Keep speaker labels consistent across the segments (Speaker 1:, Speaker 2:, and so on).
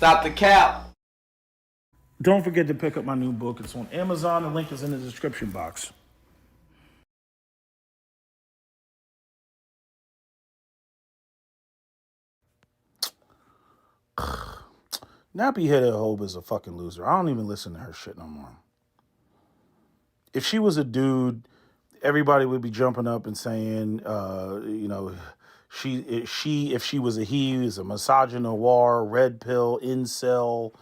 Speaker 1: Stop the cap.
Speaker 2: Don't forget to pick up my new book. It's on Amazon. The link is in the description box. Nappy Headed Hope is a fucking loser. I don't even listen to her shit no more. If she was a dude, everybody would be jumping up and saying, if she was a he, is a misogynoir, red pill, incel,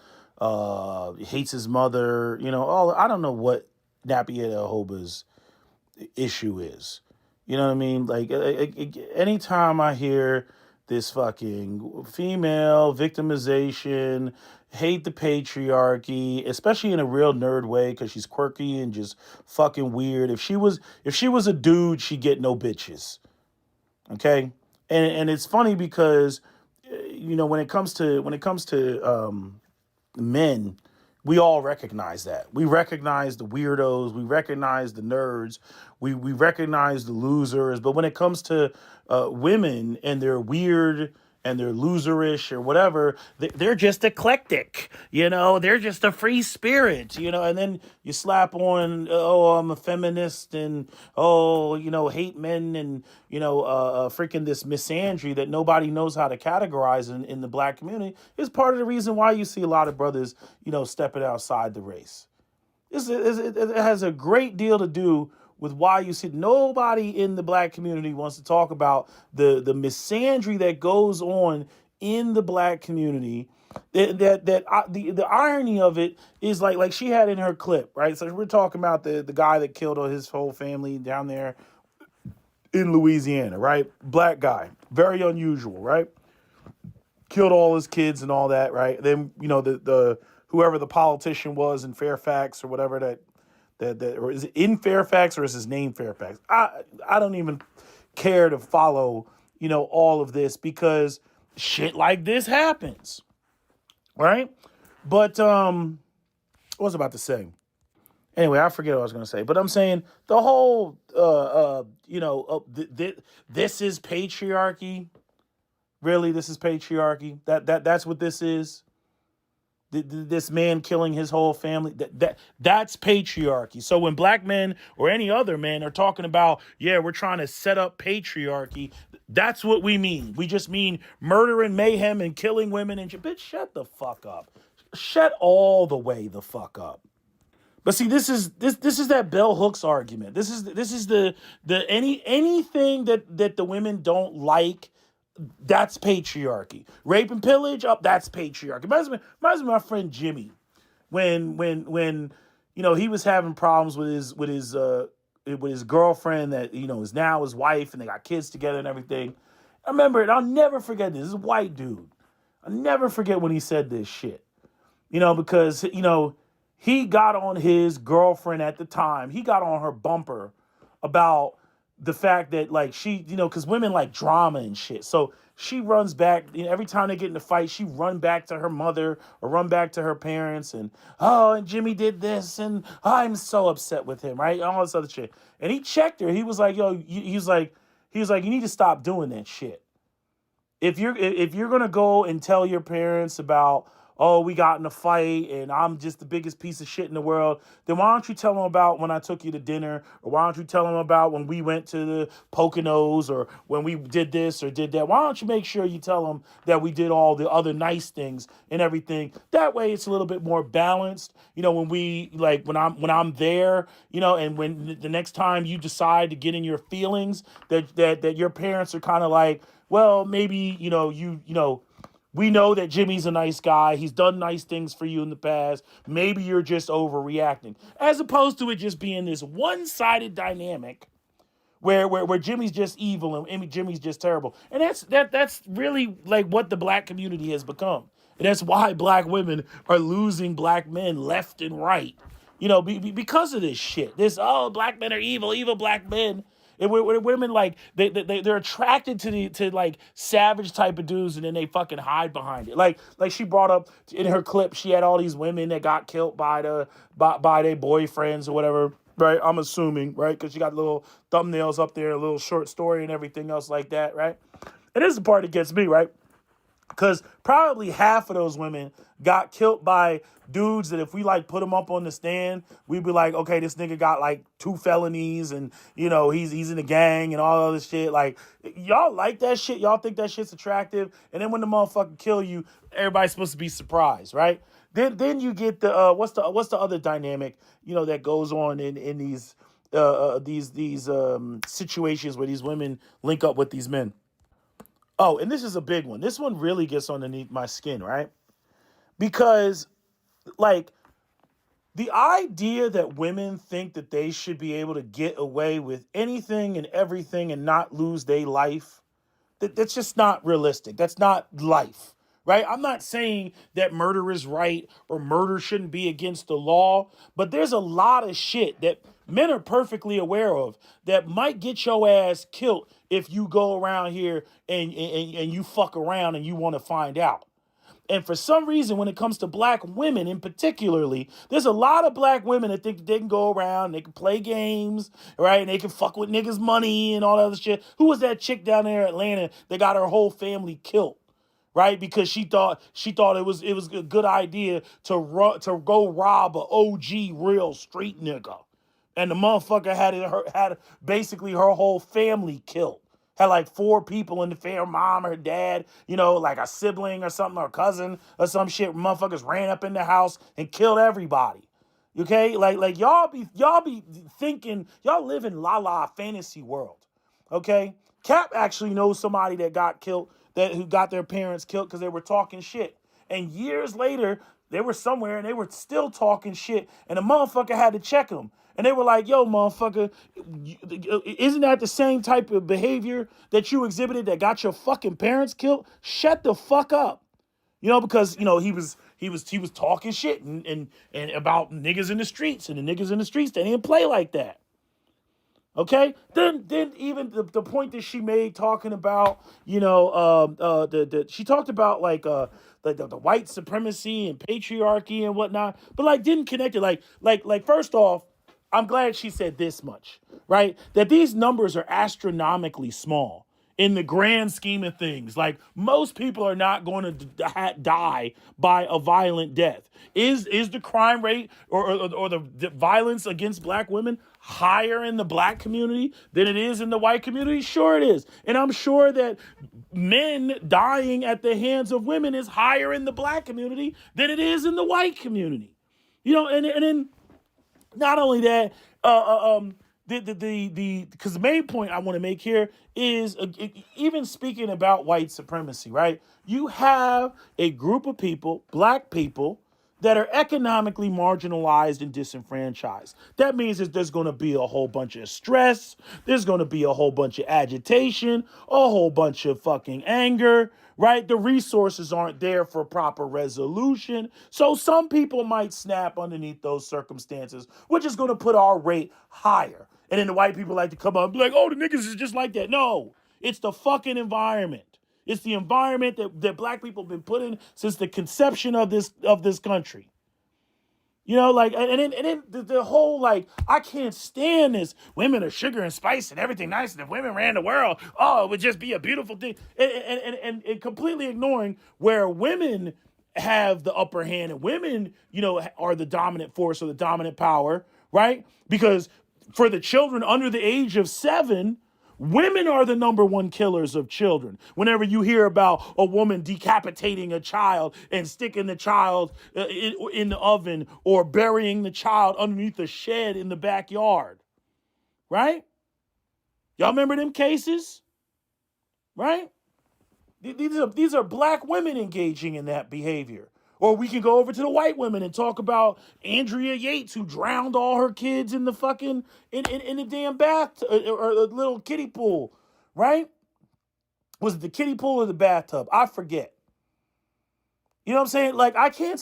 Speaker 2: hates his mother. I don't know what Nappy Headed Hoba's issue is. You know what I mean? Like, anytime I hear this fucking female victimization, hate the patriarchy, especially in a real nerd way, because she's quirky and just fucking weird. If she was a dude, she'd get no bitches. Okay, and it's funny because when it comes to men, we all recognize that. We recognize the weirdos. We recognize the nerds. We recognize the losers. But when it comes to women and they're weird and they're loserish or whatever, they're just eclectic. They're just a free spirit. And then you slap on, oh, I'm a feminist, and oh, hate men, and freaking this misandry that nobody knows how to categorize in the black community is part of the reason why you see a lot of brothers, stepping outside the race. It has a great deal to do with why you see nobody in the black community wants to talk about the misandry that goes on in the black community. The irony of it is like she had in her clip, right? So we're talking about the guy that killed his whole family down there in Louisiana, right? Black guy, very unusual, right? Killed all his kids and all that, right? Then the whoever the politician was in Fairfax or whatever that or is it in Fairfax or is his name Fairfax? I don't even care to follow all of this because shit like this happens, right? But what was I about to say? Anyway, I forget what I was going to say, but I'm saying the whole this is patriarchy. Really, this is patriarchy. That's what this is. This man killing his whole family, that's patriarchy. So when black men or any other men are talking about, yeah, we're trying to set up patriarchy, that's what we mean. We just mean murder and mayhem and killing women and bitch, shut the fuck up. Shut all the way the fuck up. But see, this is that bell hooks argument. This is the anything that the women don't like. That's patriarchy. Rape and pillage, up, that's patriarchy. Reminds me of my friend Jimmy, when he was having problems with his girlfriend that is now his wife, and they got kids together and everything. I remember it. I'll never forget this. This is a white dude. I'll never forget when he said this shit. Because he got on his girlfriend at the time. He got on her bumper about the fact that like she, because women like drama and shit. So she runs back, every time they get in a fight, she run back to her mother or run back to her parents and Jimmy did this and I'm so upset with him, right? All this other shit. And he checked her. He was like, he was like, you need to stop doing that shit. If you're gonna go and tell your parents about, oh, we got in a fight and I'm just the biggest piece of shit in the world, then why don't you tell them about when I took you to dinner? Or why don't you tell them about when we went to the Poconos or when we did this or did that? Why don't you make sure you tell them that we did all the other nice things and everything? That way it's a little bit more balanced. When I'm there, and when the next time you decide to get in your feelings, that your parents are kind of like, well, maybe, we know that Jimmy's a nice guy. He's done nice things for you in the past. Maybe you're just overreacting. As opposed to it just being this one-sided dynamic where Jimmy's just evil and Jimmy's just terrible. And that's really like what the black community has become. And that's why black women are losing black men left and right. Because of this shit. Black men are evil black men. And women like they're attracted to like savage type of dudes, and then they fucking hide behind it. Like she brought up in her clip, she had all these women that got killed by their boyfriends or whatever, right? I'm assuming, right? Because she got little thumbnails up there, a little short story and everything else like that, right? And this is the part that gets me, right? Because probably half of those women got killed by dudes that if we like put them up on the stand, we'd be like, okay, this nigga got like 2 felonies and he's in a gang and all other shit. Like y'all like that shit. Y'all think that shit's attractive. And then when the motherfucker kill you, everybody's supposed to be surprised, right? Then you get the what's the other dynamic, that goes on in these situations where these women link up with these men. Oh, and this is a big one. This one really gets underneath my skin, right? Because, like, the idea that women think that they should be able to get away with anything and everything and not lose their life, that's just not realistic. That's not life, right? I'm not saying that murder is right or murder shouldn't be against the law, but there's a lot of shit that men are perfectly aware of that might get your ass killed if you go around here and you fuck around and you want to find out. And for some reason, when it comes to black women in particularly, there's a lot of black women that think that they can go around, they can play games, right? And they can fuck with niggas' money and all that other shit. Who was that chick down there in Atlanta that got her whole family killed? Right, because she thought it was a good idea to go rob a OG real street nigga, and the motherfucker had basically her whole family killed. Had like 4 people in the family, her mom, her dad, like a sibling or something, or a cousin or some shit. Motherfuckers ran up in the house and killed everybody. Okay, like y'all be thinking y'all live in la fantasy world. Okay, Cap actually knows somebody that got killed, who got their parents killed because they were talking shit. And years later, they were somewhere and they were still talking shit, and the motherfucker had to check them. And they were like, yo, motherfucker, isn't that the same type of behavior that you exhibited that got your fucking parents killed? Shut the fuck up. Because he was talking shit and about niggas in the streets, and the niggas in the streets, they didn't play like that. Okay, then even the point that she made talking about, she talked about like the white supremacy and patriarchy and whatnot, but like didn't connect it. Like first off, I'm glad she said this much, right? That these numbers are astronomically small in the grand scheme of things. Like most people are not going to die by a violent death. Is the crime rate or the violence against black women higher in the black community than it is in the white community? Sure it is. And I'm sure that men dying at the hands of women is higher in the black community than it is in the white community. And then not only that, because the main point I want to make here is even speaking about white supremacy, right? You have a group of people, black people, that are economically marginalized and disenfranchised. That means that there's going to be a whole bunch of stress. There's going to be a whole bunch of agitation, a whole bunch of fucking anger, right? The resources aren't there for proper resolution. So some people might snap underneath those circumstances, which is going to put our rate higher. And then the white people like to come up and be like, oh, the niggas is just like that. No, it's the fucking environment. It's the environment that black people have been put in since the conception of this country. And then the whole, like, I can't stand this. Women are sugar and spice and everything nice. And if women ran the world, oh, it would just be a beautiful thing. And completely ignoring where women have the upper hand and women, are the dominant force or the dominant power, right? Because for the children under the age of 7, women are the number one killers of children. Whenever you hear about a woman decapitating a child and sticking the child in the oven or burying the child underneath a shed in the backyard, right? Y'all remember them cases, right? These are black women engaging in that behavior. Or we can go over to the white women and talk about Andrea Yates, who drowned all her kids in the fucking in the damn bath or a little kiddie pool, right? Was it the kiddie pool or the bathtub? I forget. You know what I'm saying? Like I can't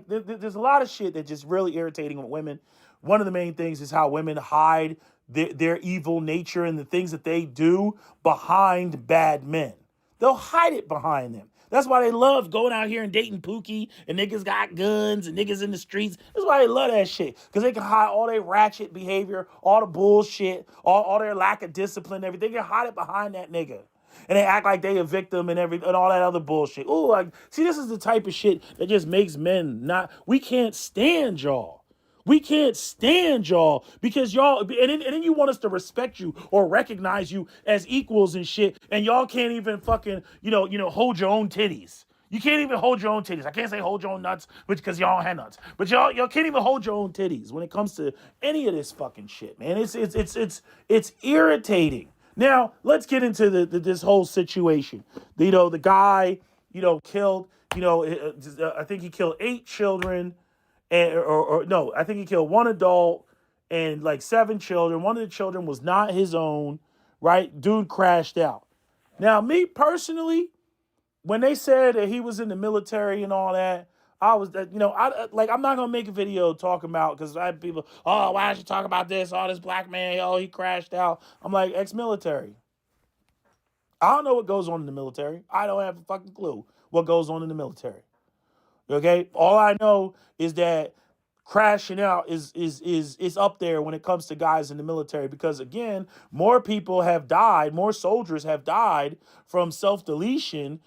Speaker 2: there's a lot of shit that's just really irritating with women. One of the main things is how women hide their evil nature and the things that they do behind bad men. They'll hide it behind them. That's why they love going out here and dating Pookie and niggas got guns and niggas in the streets. That's why they love that shit. Because they can hide all their ratchet behavior, all the bullshit, all their lack of discipline, everything. They can hide it behind that nigga. And they act like they a victim and and all that other bullshit. Ooh, like, see, this is the type of shit that just makes men not, we can't stand y'all. We can't stand y'all because y'all, and then you want us to respect you or recognize you as equals and shit, and y'all can't even fucking, hold your own titties. You can't even hold your own titties. I can't say hold your own nuts, because y'all don't have nuts. But y'all can't even hold your own titties when it comes to any of this fucking shit, man. It's irritating. Now let's get into this whole situation. The guy, killed. I think he killed 8 children, and or no, I think he killed 1 adult and like 7 children. One of the children was not his own. Right, dude crashed out. Now, me personally, when they said that he was in the military and all that, I was that I'm not gonna make a video talking about, because I had people, oh, why did you talk about this? Oh, this black man, oh, he crashed out. I'm like, ex-military. I don't know what goes on in the military. I don't have a fucking clue what goes on in the military. Okay, all I know is that crashing out is up there when it comes to guys in the military, because again, more people have died, more soldiers have died from self-deletion,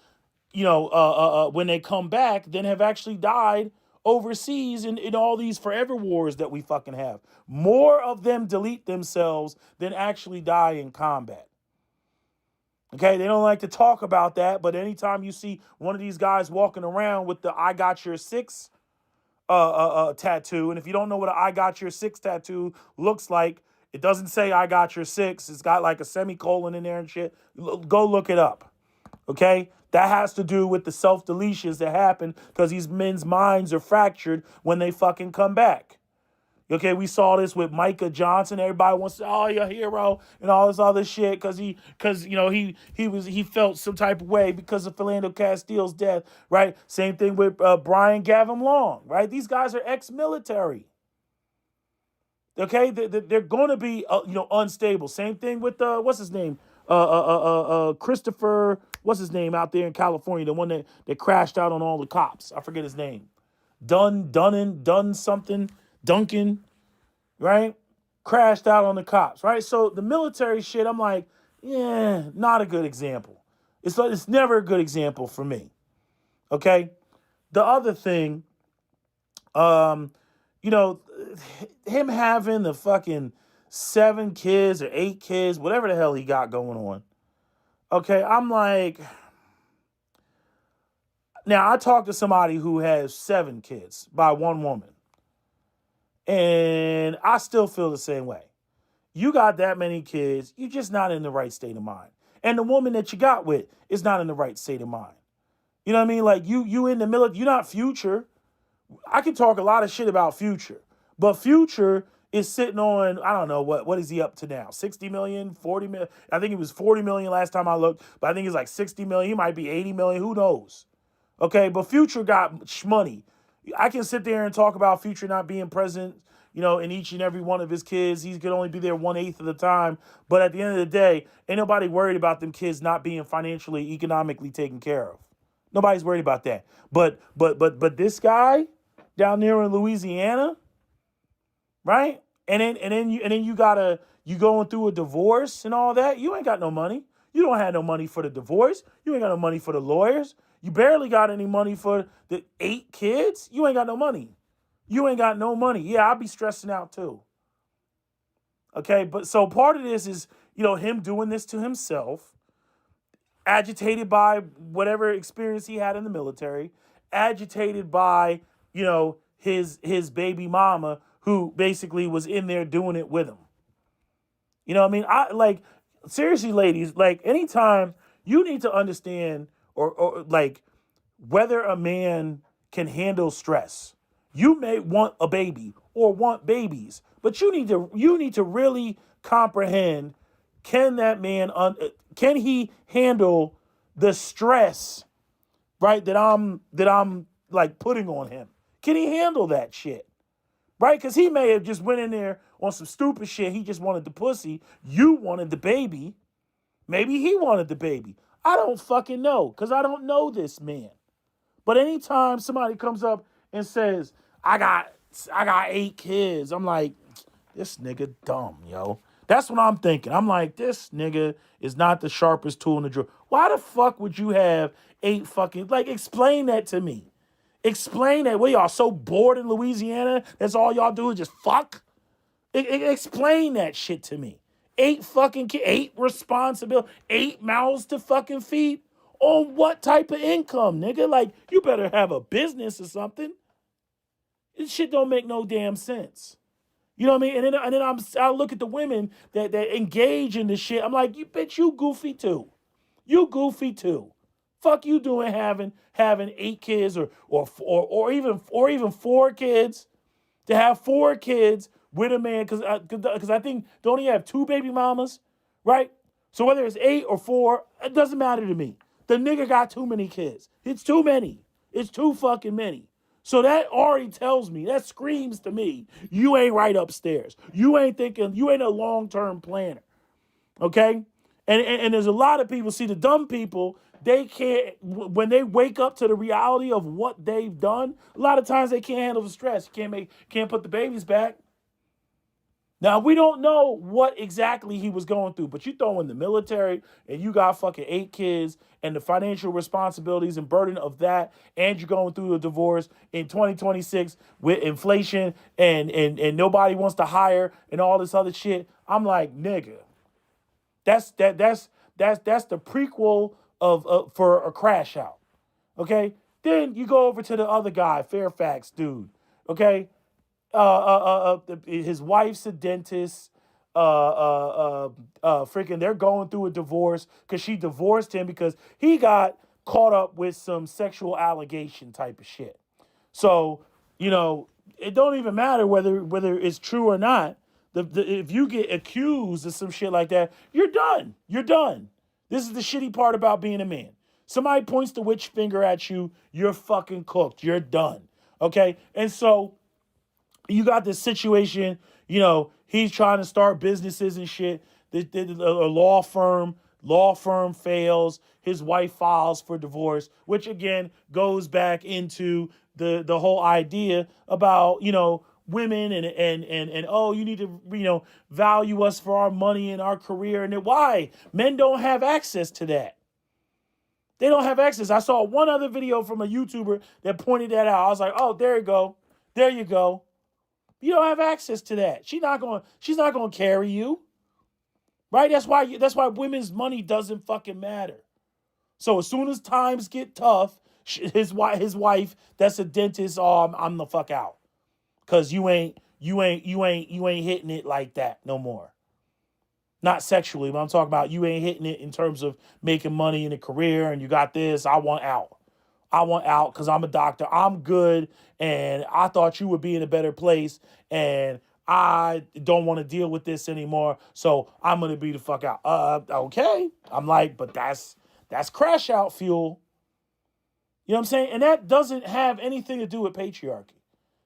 Speaker 2: when they come back, than have actually died overseas in all these forever wars that we fucking have. More of them delete themselves than actually die in combat. Okay, they don't like to talk about that, but anytime you see one of these guys walking around with the "I got your six" tattoo, and if you don't know what an "I got your six" tattoo looks like, it doesn't say "I got your six." It's got like a semicolon in there and shit. Go look it up. Okay? That has to do with the self-deletions that happen because these men's minds are fractured when they fucking come back. Okay, we saw this with Micah Johnson. Everybody wants to, oh, you're a hero and all this other shit because he felt some type of way because of Philando Castile's death, right? Same thing with Brian Gavin Long, right? These guys are ex-military. Okay, they're going to be unstable. Same thing with what's his name, Christopher. What's his name out there in California? The one that crashed out on all the cops. I forget his name. Dunn something. Duncan, right? Crashed out on the cops, right? So the military shit, I'm like, yeah, not a good example. It's never a good example for me. Okay. The other thing, him having the fucking 7 kids or 8 kids, whatever the hell he got going on. Okay, I'm like, now I talked to somebody who has 7 kids by one woman, and I still feel the same way. You got that many kids, you're just not in the right state of mind. And the woman that you got with is not in the right state of mind. You know what I mean? Like you in the middle, you're not Future. I can talk a lot of shit about Future, but Future is sitting on, I don't know, what is he up to now? 60 million, 40 million. I think it was 40 million last time I looked, but I think it's like 60 million. He might be 80 million. Who knows? Okay, but Future got money. I can sit there and talk about Future not being present, in each and every one of his kids. He could only be there 1/8 of the time. But at the end of the day, ain't nobody worried about them kids not being financially, economically taken care of. Nobody's worried about that. But this guy down there in Louisiana, right? And then you going through a divorce and all that. You ain't got no money. You don't have no money for the divorce. You ain't got no money for the lawyers. You barely got any money for the 8 kids. You ain't got no money. You ain't got no money. Yeah, I'll be stressing out too. Okay, but so part of this is, him doing this to himself, agitated by whatever experience he had in the military, agitated by, his baby mama who basically was in there doing it with him. You know what I mean? I like, seriously, ladies, like anytime you need to understand or like whether a man can handle stress. You may want a baby or want babies, but you need to really comprehend, can that man can he handle the stress, right, that I'm like putting on him? Can he handle that shit? Right? Because he may have just went in there on some stupid shit. He just wanted the pussy. You wanted the baby. Maybe he wanted the baby. I don't fucking know because I don't know this man. But anytime somebody comes up and says, I got 8 kids, I'm like, this nigga dumb, yo. That's what I'm thinking. I'm like, this nigga is not the sharpest tool in the drawer. Why the fuck would you have 8 fucking, like, explain that to me. Explain that. What, y'all so bored in Louisiana? That's all y'all do is just fuck? Explain that shit to me. 8 fucking kids, 8 responsibility, 8 mouths to fucking feed. On what type of income, nigga? Like, you better have a business or something. This shit don't make no damn sense. You know what I mean? And then I look at the women that engage in this shit. I'm like, you bitch, you goofy too. You goofy too. Fuck you doing having 8 kids or even 4 kids. To have 4 kids with a man, because I think don't he have 2 baby mamas, right? So whether it's 8 or 4, it doesn't matter to me. The nigga got too many kids. It's too many. It's too fucking many. So that already tells me, that screams to me, you ain't right upstairs. You ain't thinking, you ain't a long-term planner. Okay? And there's a lot of people, see, the dumb people, they can't, when they wake up to the reality of what they've done, a lot of times they can't handle the stress. You can't put the babies back. Now, we don't know what exactly he was going through, but you throw in the military and you got fucking 8 kids and the financial responsibilities and burden of that, and you're going through a divorce in 2026 with inflation and nobody wants to hire and all this other shit. I'm like, nigga, that's the prequel of for a crash out. Okay? Then you go over to the other guy, Fairfax dude. Okay? His wife's a dentist. Freaking, they're going through a divorce because she divorced him because he got caught up with some sexual allegation type of shit. So, it don't even matter whether it's true or not. If you get accused of some shit like that, you're done. You're done. This is the shitty part about being a man. Somebody points the witch finger at you, you're fucking cooked. You're done. Okay? And so you got this situation, he's trying to start businesses and shit. A law firm fails. His wife files for divorce, which again goes back into the whole idea about, women and oh, you need to, value us for our money and our career. And why? Men don't have access to that. They don't have access. I saw one other video from a YouTuber that pointed that out. I was like, oh, there you go. There you go. You don't have access to that. She's not going to carry you. Right? That's why women's money doesn't fucking matter. So as soon as times get tough, his wife, that's a dentist, oh, I'm the fuck out. Cuz you ain't hitting it like that no more. Not sexually, but I'm talking about you ain't hitting it in terms of making money in a career and you got this, I want out. I want out because I'm a doctor. I'm good, and I thought you would be in a better place, and I don't want to deal with this anymore, so I'm going to be the fuck out. Okay. I'm like, but that's crash out fuel. You know what I'm saying? And that doesn't have anything to do with patriarchy.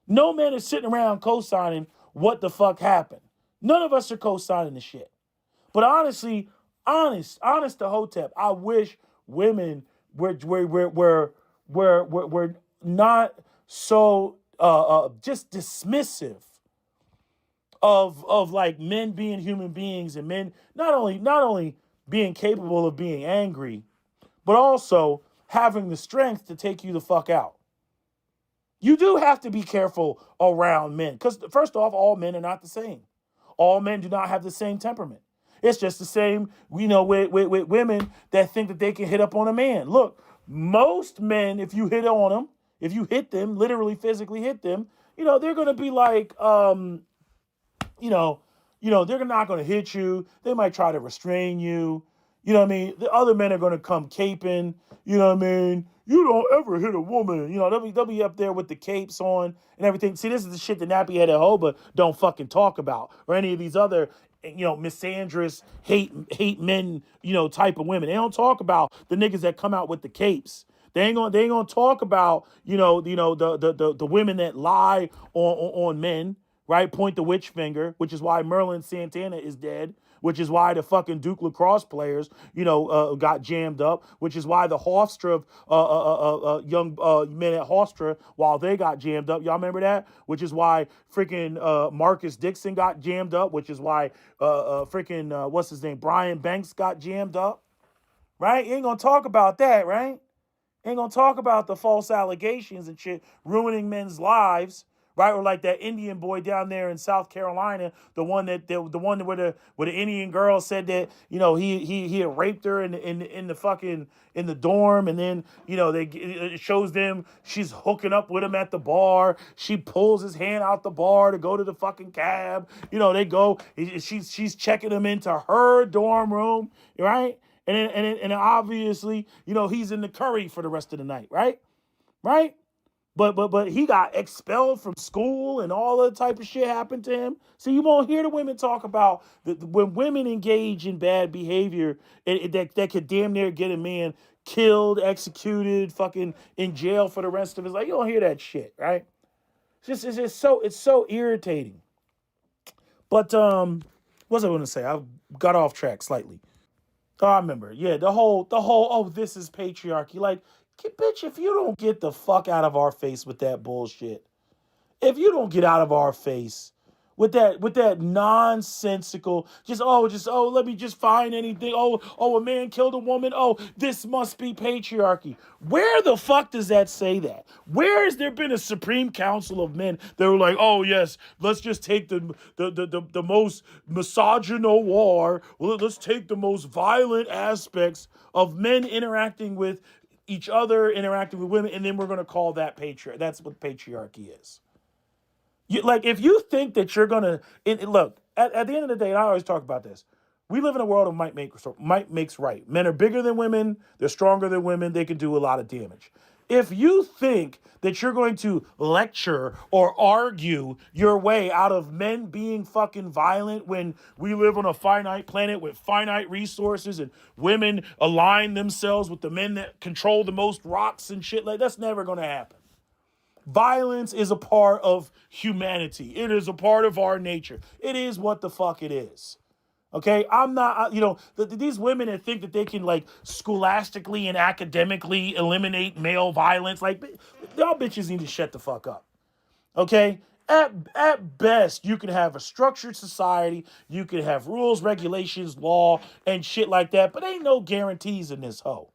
Speaker 2: No man is sitting around co-signing what the fuck happened. None of us are co-signing the shit. But honestly, honest to Hotep, I wish women were not so just dismissive of like men being human beings and men not only being capable of being angry, but also having the strength to take you the fuck out. You do have to be careful around men because first off, all men are not the same. All men do not have the same temperament. It's just the same, with women that think that they can hit up on a man. Look, most men, if you hit on them, if you hit them, literally physically hit them, they're going to be like, they're not going to hit you. They might try to restrain you. You know what I mean? The other men are going to come caping. You know what I mean? You don't ever hit a woman. They'll be up there with the capes on and everything. See, this is the shit that Nappy Headed Hoba don't fucking talk about, or any of these other, misandrous, hate men, type of women. They don't talk about the niggas that come out with the capes. They ain't gonna talk about, the women that lie on men, right? Point the witch finger, which is why Merlin Santana is dead, which is why the fucking Duke lacrosse players, got jammed up, which is why the Hofstra, young men at Hofstra, while they got jammed up, y'all remember that? Which is why freaking Marcus Dixon got jammed up, which is why freaking, what's his name, Brian Banks got jammed up, right? You ain't gonna talk about that, right? Ain't gonna talk about the false allegations and shit ruining men's lives, right? Or like that Indian boy down there in South Carolina, the one where the Indian girl said that he had raped her in the fucking in the dorm, and then it shows them she's hooking up with him at the bar. She pulls his hand out the bar to go to the fucking cab. They go. She's checking him into her dorm room, right? And obviously, he's in the curry for the rest of the night, right? Right? But he got expelled from school and all that type of shit happened to him. So you won't hear the women talk about when women engage in bad behavior that could damn near get a man killed, executed, fucking in jail for the rest of his life. You don't hear that shit, right? It's so irritating. But what was I going to say? I got off track slightly. Oh, I remember. Yeah, the whole, oh, this is patriarchy. Like, bitch, if you don't get the fuck out of our face with that bullshit, if you don't get out of our face with that nonsensical, just let me just find anything. A man killed a woman. Oh, this must be patriarchy. Where the fuck does that say that? Where has there been a Supreme Council of men that were like, oh yes, let's just take the most misogynal war. Well, let's take the most violent aspects of men interacting with each other, interacting with women, and then we're gonna call that patriarchy. That's what patriarchy is. If you think that you're gonna look at the end of the day, and I always talk about this. We live in a world of might makes right. Men are bigger than women. They're stronger than women. They can do a lot of damage. If you think that you're going to lecture or argue your way out of men being fucking violent when we live on a finite planet with finite resources and women align themselves with the men that control the most rocks and shit, like that's never going to happen. Violence is a part of humanity. It is a part of our nature. It is what the fuck it is. Okay, I'm not, these women that think that they can like scholastically and academically eliminate male violence, like y'all bitches need to shut the fuck up. Okay, at best you can have a structured society, you can have rules, regulations, law, and shit like that, but ain't no guarantees in this hoe.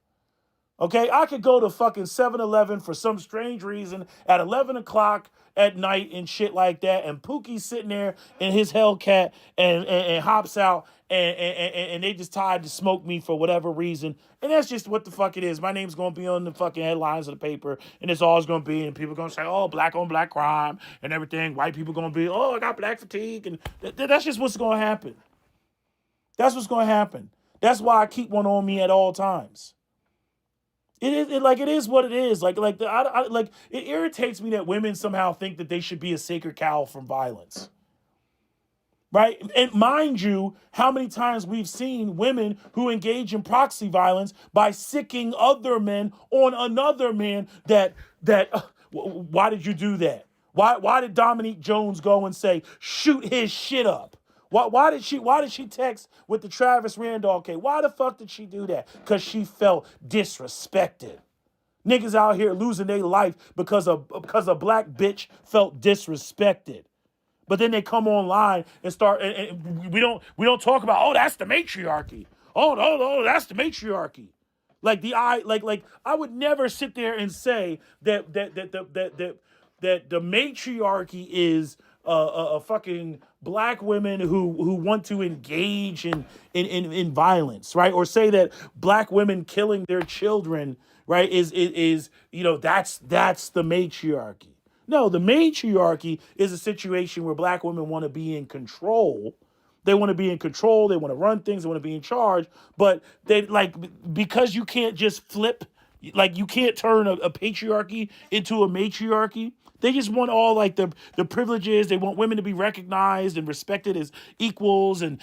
Speaker 2: Okay, I could go to fucking 7-Eleven for some strange reason at 11 o'clock at night and shit like that, and Pookie's sitting there in his Hellcat and hops out, and they just tired to smoke me for whatever reason. And that's just what the fuck it is. My name's going to be on the fucking headlines of the paper, and it's always going to be, and people going to say, oh, black on black crime and everything. White people going to be, oh, I got black fatigue. And that's just what's going to happen. That's what's going to happen. That's why I keep one on me at all times. It is what it is. It irritates me that women somehow think that they should be a sacred cow from violence. Right? And mind you, how many times we've seen women who engage in proxy violence by sicking other men on another man why did you do that? Why did Dominique Jones go and say, shoot his shit up? Why did she text with the Travis Randall case? Why the fuck did she do that? Because she felt disrespected. Niggas out here losing their life because a black bitch felt disrespected. But then they come online and start, and we don't talk about, oh, that's the matriarchy. Oh no, that's the matriarchy. I would never sit there and say that the matriarchy is a fucking black women who want to engage in violence, right? Or say that black women killing their children, right, is that's the matriarchy. No, the matriarchy is a situation where black women want to be in control. They want to be in control. They want to run things. They want to be in charge. But because you can't just flip, you can't turn a patriarchy into a matriarchy. They just want all the privileges. They want women to be recognized and respected as equals and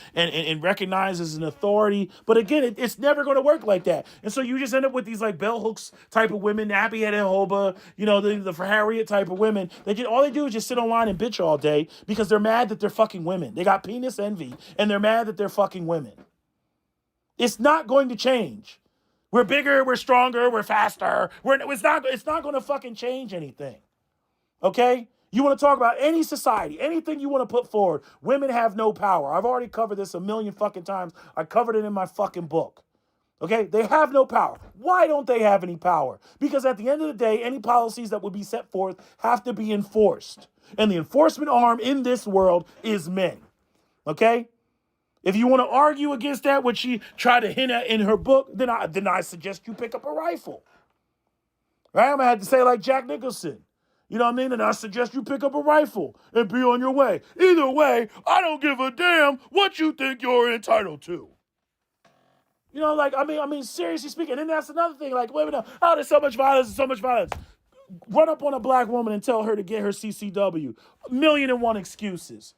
Speaker 2: recognized as an authority. But again, it's never going to work like that. And so you just end up with these bell hooks type of women, nappy headed hoba, the Harriet type of women. All they do is just sit online and bitch all day because they're mad that they're fucking women. They got penis envy and they're mad that they're fucking women. It's not going to change. We're bigger, we're stronger, we're faster. It's not going to fucking change anything. Okay? You want to talk about any society, anything you want to put forward, women have no power. I've already covered this a million fucking times. I covered it in my fucking book. Okay, they have no power. Why don't they have any power? Because at the end of the day, any policies that would be set forth have to be enforced. And the enforcement arm in this world is men. Okay? If you want to argue against that, which she tried to hint at in her book, then I suggest you pick up a rifle. Right? I'm going to have to say like Jack Nicholson. You know what I mean? And I suggest you pick up a rifle and be on your way. Either way, I don't give a damn what you think you're entitled to. You know, like, I mean, seriously speaking, and that's another thing, like, wait a minute, oh, there's so much violence, there's so much violence. Run up on a black woman and tell her to get her CCW. 1,000,001 excuses.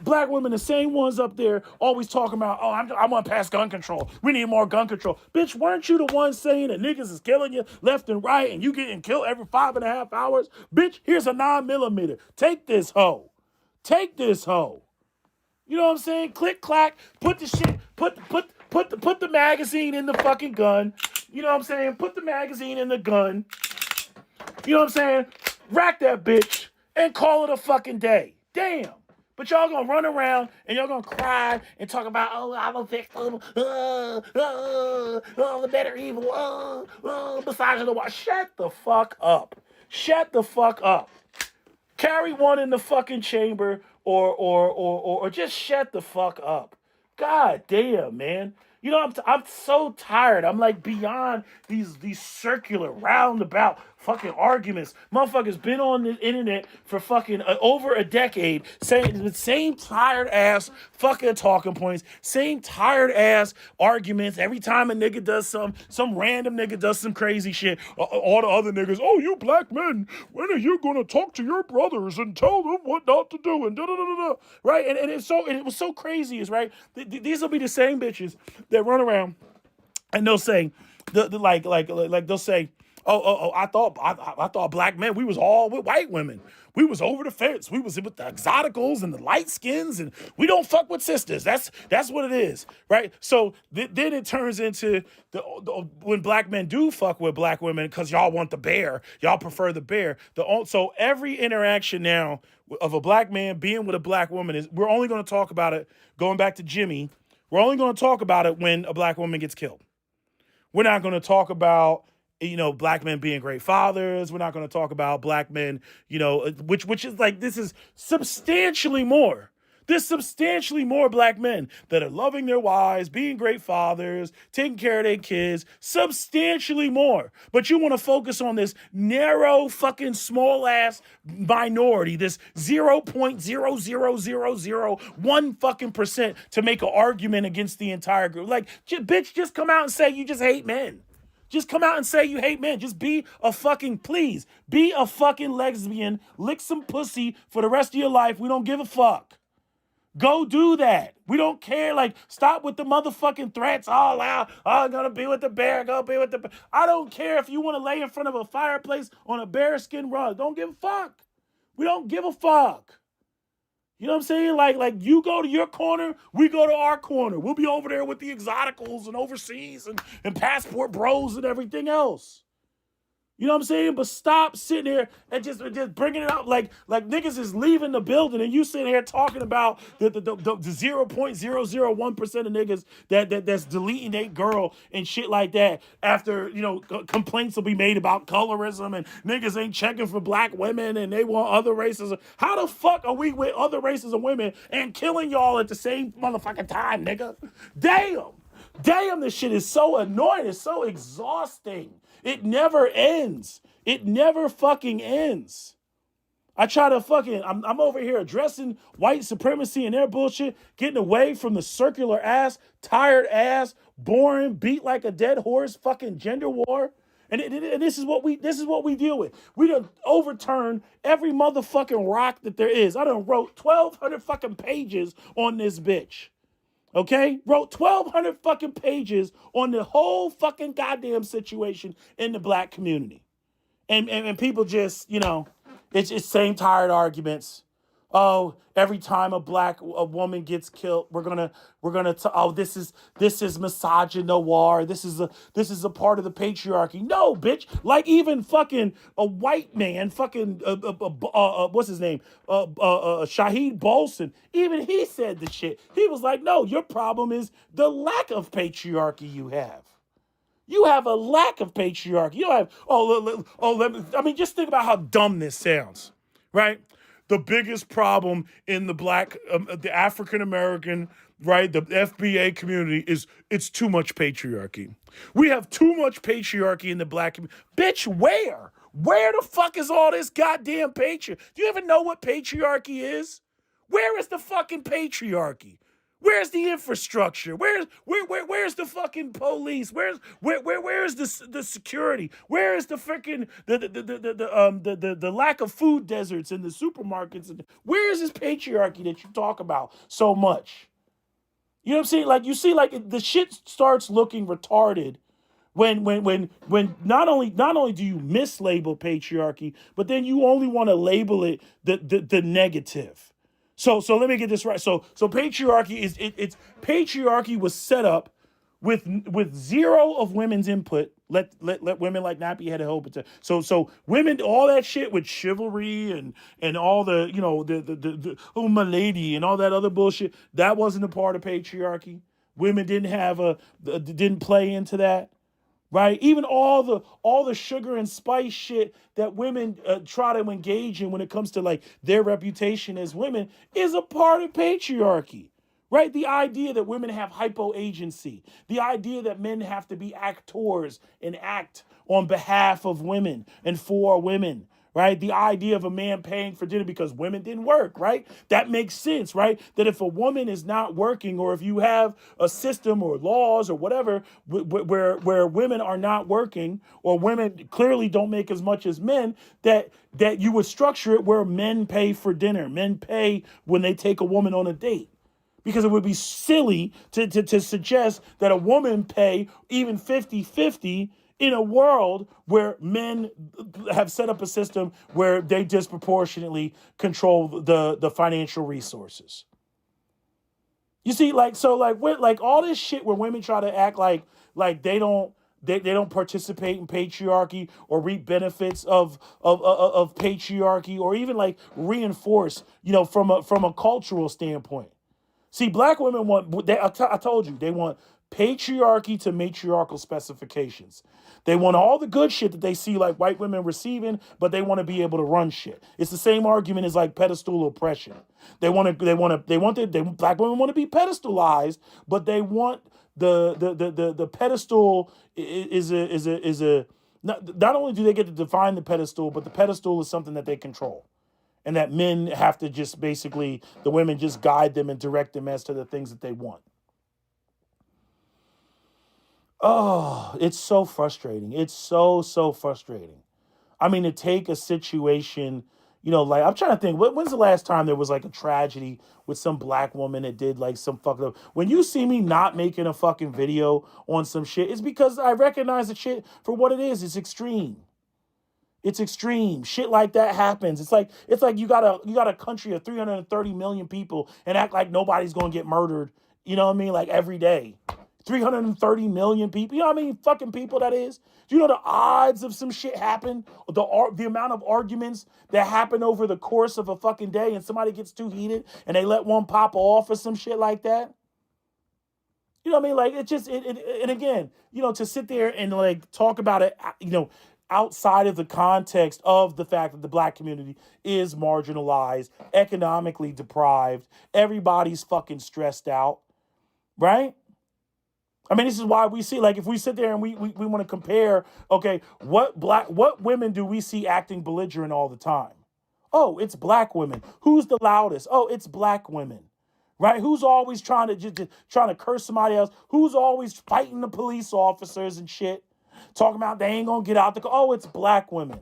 Speaker 2: Black women, the same ones up there, always talking about, oh, I want to pass gun control. We need more gun control. Bitch, weren't you the one saying that niggas is killing you left and right and you getting killed every 5.5 hours? Bitch, here's a 9mm. Take this hoe. Take this hoe. You know what I'm saying? Click, clack, put the shit, put the magazine in the fucking gun. You know what I'm saying? Put the magazine in the gun. You know what I'm saying? Rack that bitch and call it a fucking day. Damn. But y'all gonna run around and y'all gonna cry and talk about, oh, I'm a victim. The better evil. Besides the wall. Shut the fuck up. Shut the fuck up. Carry one in the fucking chamber or just shut the fuck up. God damn, man. You know, I'm so tired. I'm like beyond these circular roundabout fucking arguments. Motherfuckers been on the internet for fucking over a decade saying the same tired ass fucking talking points, same tired ass arguments. Every time a nigga does some random nigga does some crazy shit, all the other niggas, oh, you black men, when are you gonna talk to your brothers and tell them what not to do and da da da da, right? And it was so crazy, is right. These will be the same bitches that run around and they'll say, they'll say, I thought black men, we was all with white women. We was over the fence. We was with the exoticals and the light skins, and we don't fuck with sisters. That's what it is, right? So then it turns into when black men do fuck with black women because y'all want the bear, y'all prefer the bear. So every interaction now of a black man being with a black woman is, we're only going to talk about it, going back to Jimmy, we're only going to talk about it when a black woman gets killed. We're not going to talk about, black men being great fathers. We're not going to talk about black men, which is like, this is substantially more. There's substantially more black men that are loving their wives, being great fathers, taking care of their kids, substantially more. But you want to focus on this narrow fucking small ass minority, this 0.00001 fucking percent to make an argument against the entire group. Like, bitch, just come out and say you just hate men. Just come out and say you hate men. Just be a fucking lesbian, lick some pussy for the rest of your life. We don't give a fuck. Go do that. We don't care. Like, stop with the motherfucking threats. Oh, wow. Oh, I'm going to be with the bear. Go be with the bear. I don't care if you want to lay in front of a fireplace on a bearskin rug. Don't give a fuck. We don't give a fuck. You know what I'm saying? Like you go to your corner, we go to our corner. We'll be over there with the exoticals and overseas and passport bros and everything else. You know what I'm saying? But stop sitting there and just bringing it up like niggas is leaving the building and you sitting here talking about the 0.001% of niggas that's deleting their girl and shit like that after, complaints will be made about colorism and niggas ain't checking for black women and they want other races. How the fuck are we with other races of women and killing y'all at the same motherfucking time, nigga? Damn, this shit is so annoying. It's so exhausting. It never ends. It never fucking ends. I try to fucking, I'm over here addressing white supremacy and their bullshit, getting away from the circular ass, tired ass, boring, beat like a dead horse fucking gender war. And this is what we deal with. We done overturn every motherfucking rock that there is. I done wrote 1,200 fucking pages on this bitch. Okay? Wrote 1,200 fucking pages on the whole fucking goddamn situation in the black community. And people just, it's same tired arguments. Oh, every time a woman gets killed, we're gonna this is misogynoir. This is a part of the patriarchy. No, bitch. Like even fucking a white man, fucking what's his name? Shaheed Bolson. Even he said the shit. He was like, no, your problem is the lack of patriarchy you have. You have a lack of patriarchy. You have, I mean, just think about how dumb this sounds, right? The biggest problem in the the African American, right, the FBA community is it's too much patriarchy. We have too much patriarchy in the black community. Bitch, where? Where the fuck is all this goddamn patriarchy? Do you even know what patriarchy is? Where is the fucking patriarchy? Where's the infrastructure? Where's the fucking police? Where's the security? Where is the freaking the lack of food deserts in the supermarkets? Where is this patriarchy that you talk about so much? You know what I'm saying? Like you see, like the shit starts looking retarded when not only do you mislabel patriarchy, but then you only want to label it the negative. So let me get this right. So patriarchy it's patriarchy was set up with zero of women's input. Let women like not be headed hope. So women, all that shit with chivalry and all the the oh my lady and all that other bullshit, that wasn't a part of patriarchy. Women didn't play into that, right? Even all the sugar and spice shit that women try to engage in when it comes to like their reputation as women is a part of patriarchy, right? The idea that women have hypo agency, the idea that men have to be actors and act on behalf of women and for women. Right? The idea of a man paying for dinner because women didn't work, right? That makes sense, right? That if a woman is not working, or if you have a system or laws or whatever where women are not working, or women clearly don't make as much as men, that you would structure it where men pay for dinner, men pay when they take a woman on a date. Because it would be silly to suggest that a woman pay even 50-50 in a world where men have set up a system where they disproportionately control the financial resources. You see, like all this shit where women try to act like they don't participate in patriarchy or reap benefits of patriarchy, or even like reinforce, from a cultural standpoint. See, black women want, I told you, they want patriarchy to matriarchal specifications. They want all the good shit that they see like white women receiving, but they want to be able to run shit. It's the same argument as like pedestal oppression. Black women want to be pedestalized, but they want the pedestal is a not only do they get to define the pedestal, but the pedestal is something that they control. And that men have to just basically, the women just guide them and direct them as to the things that they want. Oh, it's so frustrating. It's so frustrating. I mean, to take a situation, like I'm trying to think, when's the last time there was like a tragedy with some black woman that did like some fucked up. When you see me not making a fucking video on some shit, it's because I recognize the shit for what it is. It's extreme. It's extreme. Shit like that happens. It's like you got a country of 330 million people and act like nobody's gonna get murdered. You know what I mean? Like every day. 330 million people. You know what I mean? Fucking people that is. Do you know the odds of some shit happen? The amount of arguments that happen over the course of a fucking day, and somebody gets too heated and they let one pop off or some shit like that. You know what I mean? Like and again, to sit there and like talk about it, outside of the context of the fact that the black community is marginalized, economically deprived, everybody's fucking stressed out, right? I mean, this is why we see, like, if we sit there and we want to compare, okay, what women do we see acting belligerent all the time? Oh, it's black women. Who's the loudest? Oh, it's black women. Right? Who's always trying to curse somebody else? Who's always fighting the police officers and shit? Talking about they ain't gonna get out oh, it's black women.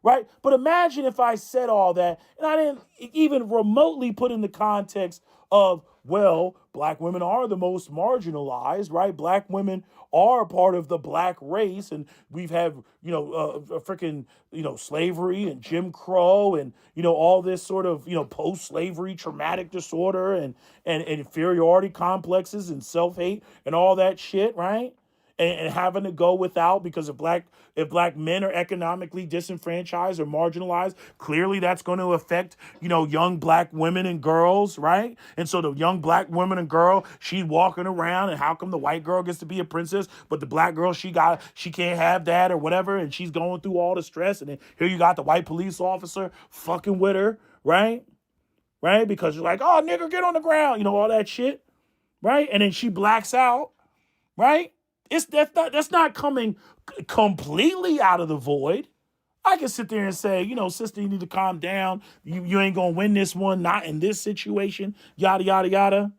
Speaker 2: Right? But imagine if I said all that and I didn't even remotely put in the context of, well, black women are the most marginalized, right? Black women are a part of the black race, and we've had, freaking, slavery and Jim Crow and, all this sort of, post-slavery traumatic disorder and inferiority complexes and self-hate and all that shit, right? and having to go without because if black men are economically disenfranchised or marginalized, clearly that's going to affect, young black women and girls, right? And so the young black woman and girl, she's walking around, and how come the white girl gets to be a princess, but the black girl, she can't have that or whatever, and she's going through all the stress, and then here you got the white police officer fucking with her, right? Right? Because you're like, oh, nigga, get on the ground, all that shit, right? And then she blacks out, right? That's not coming completely out of the void. I can sit there and say, sister, you need to calm down. You ain't gonna win this one, not in this situation, yada, yada, yada.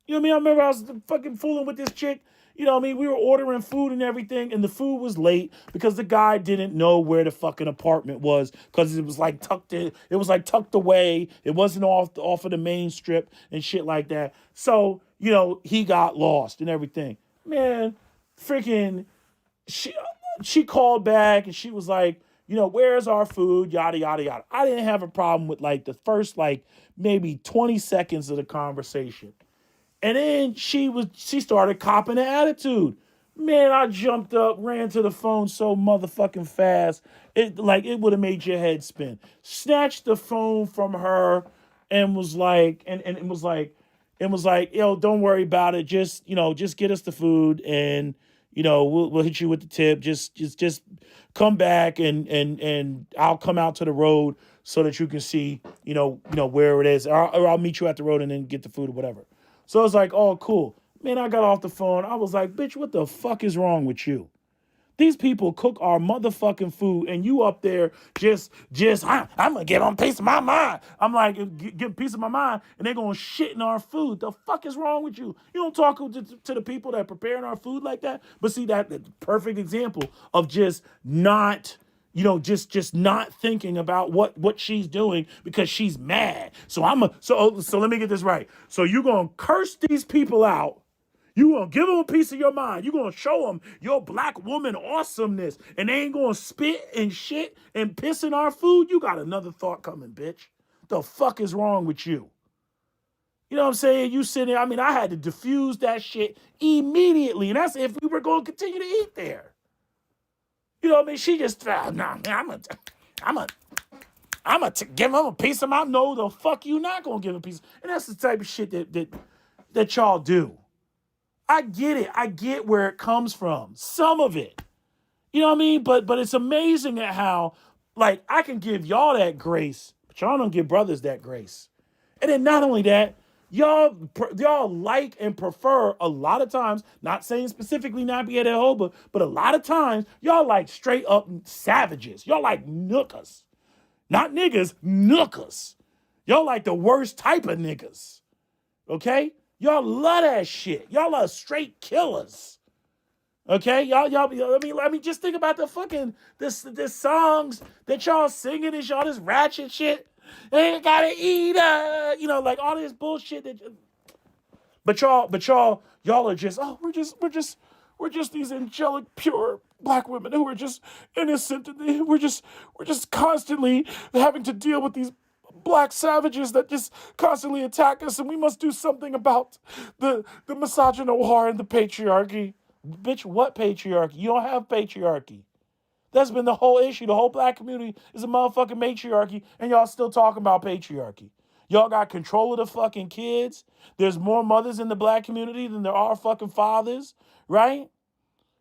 Speaker 2: You know what I mean? I remember I was fucking fooling with this chick. You know what I mean? We were ordering food and everything, and the food was late because the guy didn't know where the fucking apartment was because it was like tucked in. It was like tucked away. It wasn't off of the main strip and shit like that. So, he got lost and everything. Man, freaking, she called back and she was like, where's our food? Yada, yada, yada. I didn't have a problem with like the first maybe 20 seconds of the conversation. And then she started copping an attitude. Man, I jumped up, ran to the phone so motherfucking fast. It would have made your head spin. Snatched the phone from her and was like, yo, don't worry about it. Just get us the food and, we'll hit you with the tip. Just come back and I'll come out to the road so that you can see, where it is. Or I'll meet you at the road and then get the food or whatever. So I was like, oh, cool. Man, I got off the phone. I was like, bitch, what the fuck is wrong with you? These people cook our motherfucking food and you up there I'm going to give them a piece of my mind. I'm like, give a piece of my mind and they're going to shit in our food. The fuck is wrong with you? You don't talk to the people that are preparing our food like that. But see, that's perfect example of just not... just not thinking about what she's doing because she's mad. So let me get this right. So you're going to curse these people out. You're going to give them a piece of your mind. You're going to show them your black woman awesomeness. And they ain't going to spit and shit and piss in our food. You got another thought coming, bitch. The fuck is wrong with you? You know what I'm saying? You sitting there. I mean, I had to diffuse that shit immediately. And that's if we were going to continue to eat there. You know what I mean? She just, I'm gonna give him a piece of my... No, the fuck you not gonna give a piece. And that's the type of shit that y'all do. I get it. I get where it comes from. Some of it. You know what I mean? But it's amazing at how, I can give y'all that grace, but y'all don't give brothers that grace. And then not only that, y'all like and prefer a lot of times, not saying specifically Nappy Hoba, but a lot of times y'all like straight up savages. Y'all like nookas. Not niggas, nookas. Y'all like the worst type of niggas. Okay? Y'all love that shit. Y'all are straight killers. Okay? Y'all let me just think about the fucking this songs that y'all singing and y'all this ratchet shit. Ain't gotta eat, all this bullshit but y'all are just, oh, we're just these angelic, pure black women who are just innocent. And we're just constantly having to deal with these black savages that just constantly attack us, and we must do something about the misogynoir and the patriarchy. Bitch, what patriarchy? You don't have patriarchy. That's been the whole issue. The whole black community is a motherfucking matriarchy, and y'all still talking about patriarchy. Y'all got control of the fucking kids. There's more mothers in the black community than there are fucking fathers, right?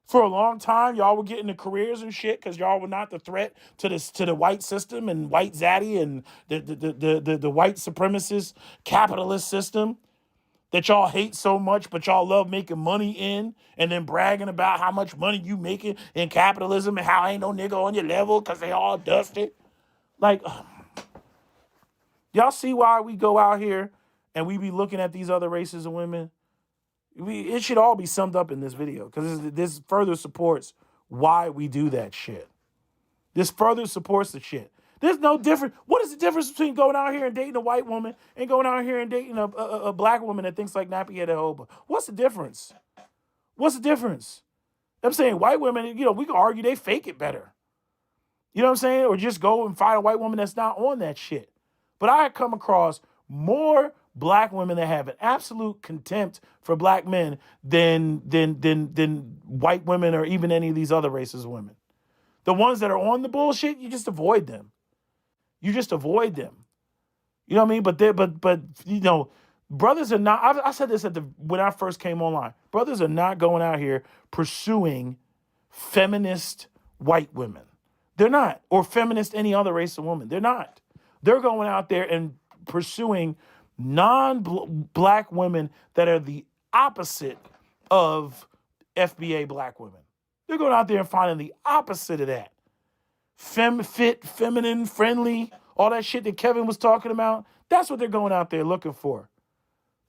Speaker 2: For a long time, y'all were getting the careers and shit because y'all were not the threat to the white system and white zaddy and the white supremacist capitalist system that y'all hate so much, but y'all love making money in and then bragging about how much money you making in capitalism and how ain't no nigga on your level because they all dusted. Y'all see why we go out here and we be looking at these other races of women? It should all be summed up in this video because this further supports why we do that shit. This further supports the shit. There's no difference. What is the difference between going out here and dating a white woman and going out here and dating a black woman that thinks like Nappy Headed Hoba? What's the difference? What's the difference? I'm saying white women, we can argue they fake it better. You know what I'm saying? Or just go and find a white woman that's not on that shit. But I come across more black women that have an absolute contempt for black men than white women or even any of these other races of women. The ones that are on the bullshit, you just avoid them. You just avoid them. You know what I mean? But brothers are not. I said this when I first came online. Brothers are not going out here pursuing feminist white women. They're not, or feminist any other race of woman. They're not. They're going out there and pursuing non-black women that are the opposite of FBA black women. They're going out there and finding the opposite of that. Fit, feminine, friendly, all that shit that Kevin was talking about. That's what they're going out there looking for.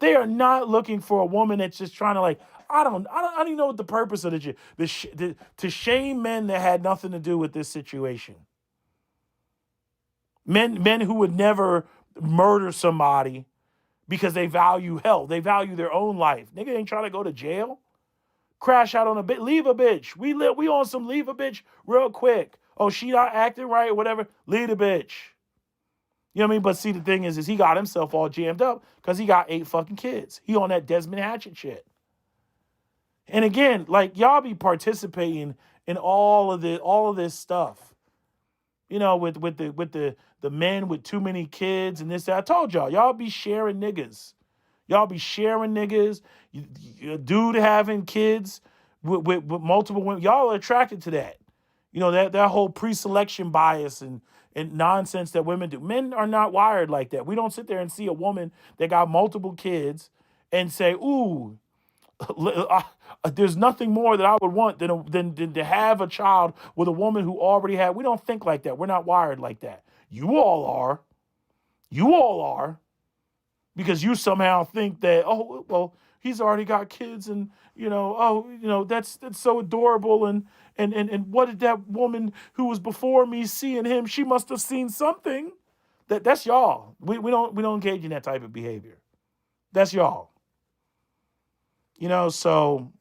Speaker 2: They are not looking for a woman that's just trying to I don't even know what the purpose of to shame men that had nothing to do with this situation. Men who would never murder somebody because they value health. They value their own life. Nigga ain't trying to go to jail. Crash out on a bitch. Leave a bitch. We on some leave a bitch real quick. Oh, she not acting right or whatever. Leave the bitch. You know what I mean? But see, the thing is he got himself all jammed up because he got 8 fucking kids. He on that Desmond Hatchet shit. And again, y'all be participating in all of this stuff. You know, with the men with too many kids and this, that. I told y'all be sharing niggas. Y'all be sharing niggas. You dude having kids with multiple women. Y'all are attracted to that. You know, that whole pre-selection bias and nonsense that women do. Men are not wired like that. We don't sit there and see a woman that got multiple kids and say, ooh, there's nothing more that I would want than to have a child with a woman who already had. We don't think like that. We're not wired like that. You all are. You all are. Because you somehow think that, oh, well, he's already got kids and, that's so adorable. And what did that woman who was before me see in him? She must have seen something. That's y'all. We don't engage in that type of behavior. That's y'all. So,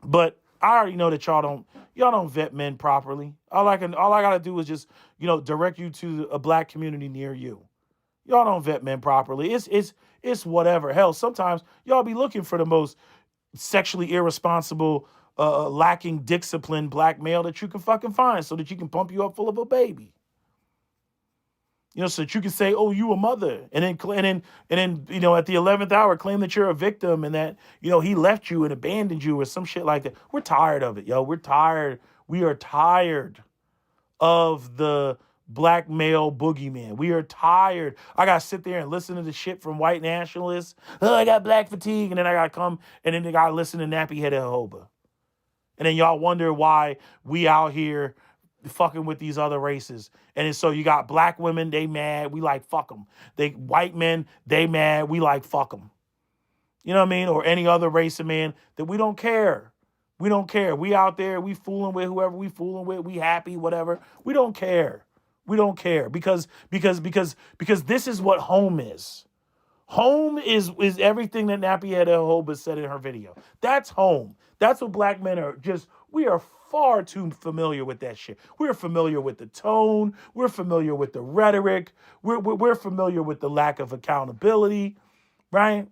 Speaker 2: but I already know that y'all don't vet men properly. All I gotta do is just, direct you to a black community near you. Y'all don't vet men properly. It's whatever. Hell, sometimes y'all be looking for the most sexually irresponsible, lacking discipline black male that you can fucking find so that you can pump you up full of a baby. So that you can say, oh, you a mother. And then, at the 11th hour, claim that you're a victim and that, he left you and abandoned you or some shit like that. We're tired of it, yo. We're tired. We are tired of the black male boogeyman. We are tired. I got to sit there and listen to the shit from white nationalists. Oh, I got black fatigue. And then I got to come and then I got to listen to nappy headed hoba. And then y'all wonder why we out here fucking with these other races. And so you got black women, they mad, we like fuck them. White men, they mad, we like fuck them. You know what I mean? Or any other race of man that we don't care. We don't care. We out there, we fooling with whoever we fooling with, we happy, whatever. We don't care. We don't care because this is what home is. Home is everything that Nappy Hoba said in her video. That's home. That's what black men are we are far too familiar with that shit. We're familiar with the tone. We're familiar with the rhetoric. We're familiar with the lack of accountability, right?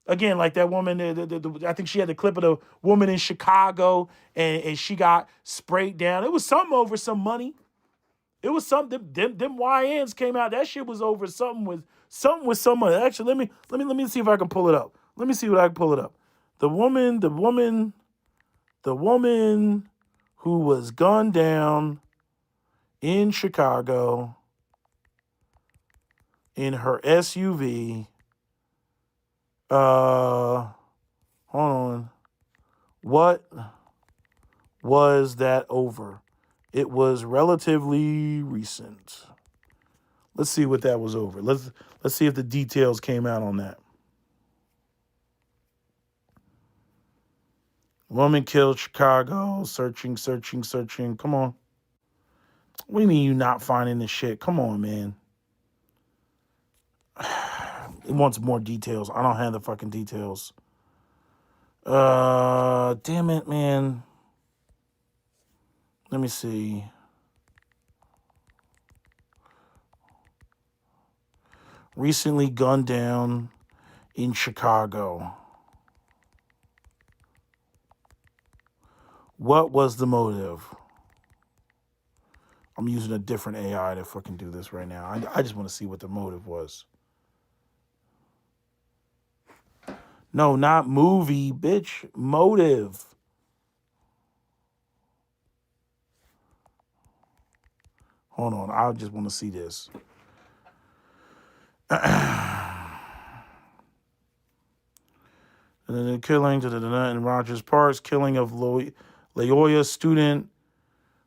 Speaker 2: Again, like that woman, I think she had the clip of the woman in Chicago and she got sprayed down. It was something over some money. It was something. Them YNs came out. That shit was over something with someone. Actually, let me see if I can pull it up. Let me see what I can pull it up. The woman who was gunned down in Chicago in her SUV. Hold on. What was that over? It was relatively recent. Let's see what that was over. Let's see if the details came out on that. Woman killed Chicago. Searching. Come on. What do you mean you not finding this shit? Come on, man. It wants more details. I don't have the fucking details. Damn it, man. Let me see. recently gunned down in Chicago. What was the motive? I'm using a different AI to fucking do this right now. I just want to see what the motive was. No, not movie, bitch. Motive. Hold on. I just want to see this. And then the killing in Rogers Parks, killing of Loyola student.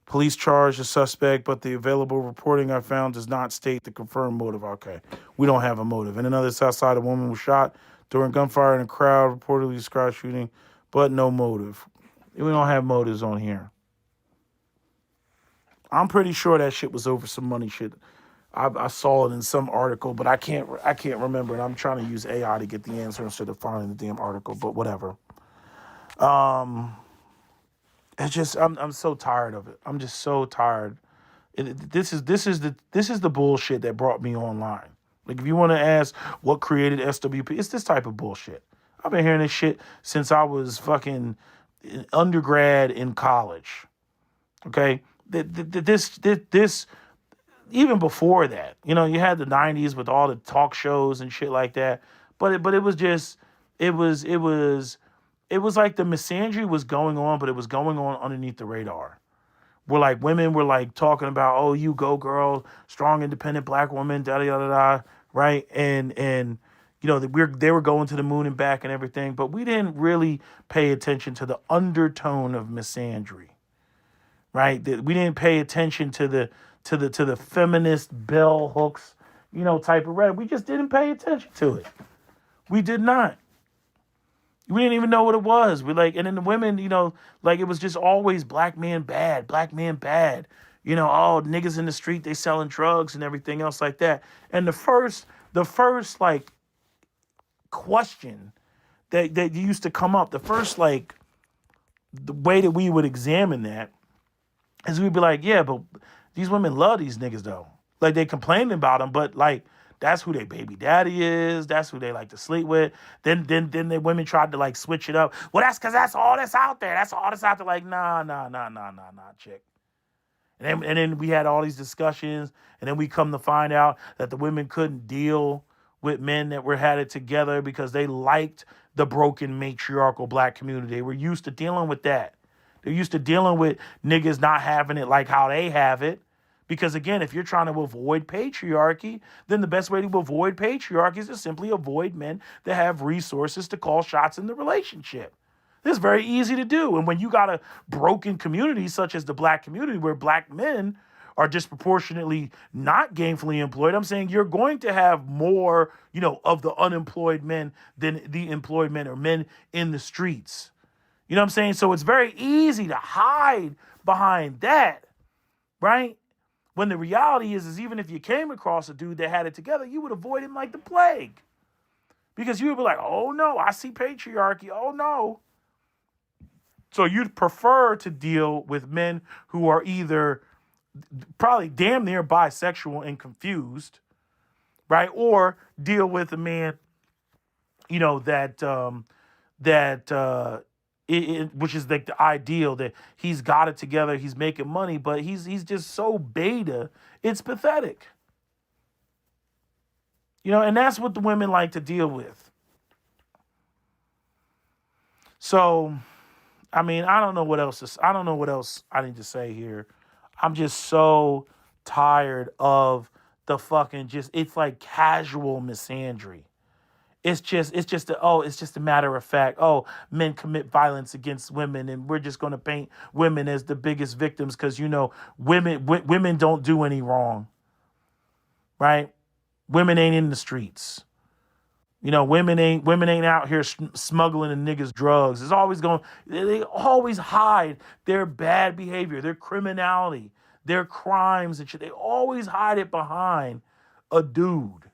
Speaker 2: Police charge the suspect, but the available reporting I found does not state the confirmed motive. Okay, we don't have a motive. In another South Side, a woman was shot during gunfire in a crowd, reportedly described shooting, but no motive. We don't have motives on here. I'm pretty sure that shit was over some money shit. I saw it in some article, but I can't remember it. I'm trying to use AI to get the answer instead of finding the damn article, but whatever. It's just I'm so tired of it. I'm just so tired. This is the bullshit that brought me online. Like if you want to ask what created SWP, it's this type of bullshit. I've been hearing this shit since I was fucking undergrad in college. Okay, this even before that, you know, you had the '90s with all the talk shows and shit like that. But it was just it was like the misandry was going on, but it was going on underneath the radar. Where like women were like talking about, oh, you go girl, strong, independent black woman, da da da da, right? And you know they were going to the moon and back and everything, but we didn't really pay attention to the undertone of misandry, right? We didn't pay attention to the feminist bell hooks, you know, type of rhetoric. We just didn't pay attention to it. We did not. We didn't even know what it was. We like, and then the women, you know, like it was just always black man bad, black man bad. You know, oh, niggas in the street, they selling drugs and everything else like that. And the first like question that used to come up, the first like the way that we would examine that is we'd be like, yeah, but these women love these niggas though. Like they complaining about them, but like that's who their baby daddy is. That's who they like to sleep with. Then the women tried to like switch it up. Well, that's because that's all that's out there. That's all that's out there. Like, nah, chick. And then we had all these discussions, and then we come to find out that the women couldn't deal with men that were had it together because they liked the broken matriarchal black community. They were used to dealing with that. They're used to dealing with niggas not having it like how they have it. Because again, if you're trying to avoid patriarchy, then the best way to avoid patriarchy is to simply avoid men that have resources to call shots in the relationship. This is very easy to do. And when you got a broken community such as the black community where black men are disproportionately not gainfully employed, I'm saying you're going to have more, you know, of the unemployed men than the employed men or men in the streets. You know what I'm saying? So it's very easy to hide behind that, right? When the reality is even if you came across a dude that had it together, you would avoid him like the plague. Because you would be like, oh no, I see patriarchy. Oh no. So you'd prefer to deal with men who are either probably damn near bisexual and confused, right? Or deal with a man, you know, which is like the ideal that he's got it together, he's making money, but he's just so beta, it's pathetic. You know, and that's what the women like to deal with. So, I mean, I don't know what else I need to say here. I'm just so tired of the fucking it's like casual misandry. It's just a matter of fact. Oh, men commit violence against women, and we're just going to paint women as the biggest victims because you know women don't do any wrong, right? Women ain't in the streets. You know, women ain't out here smuggling and niggas drugs. They always hide their bad behavior, their criminality, their crimes and shit. They always hide it behind a dude.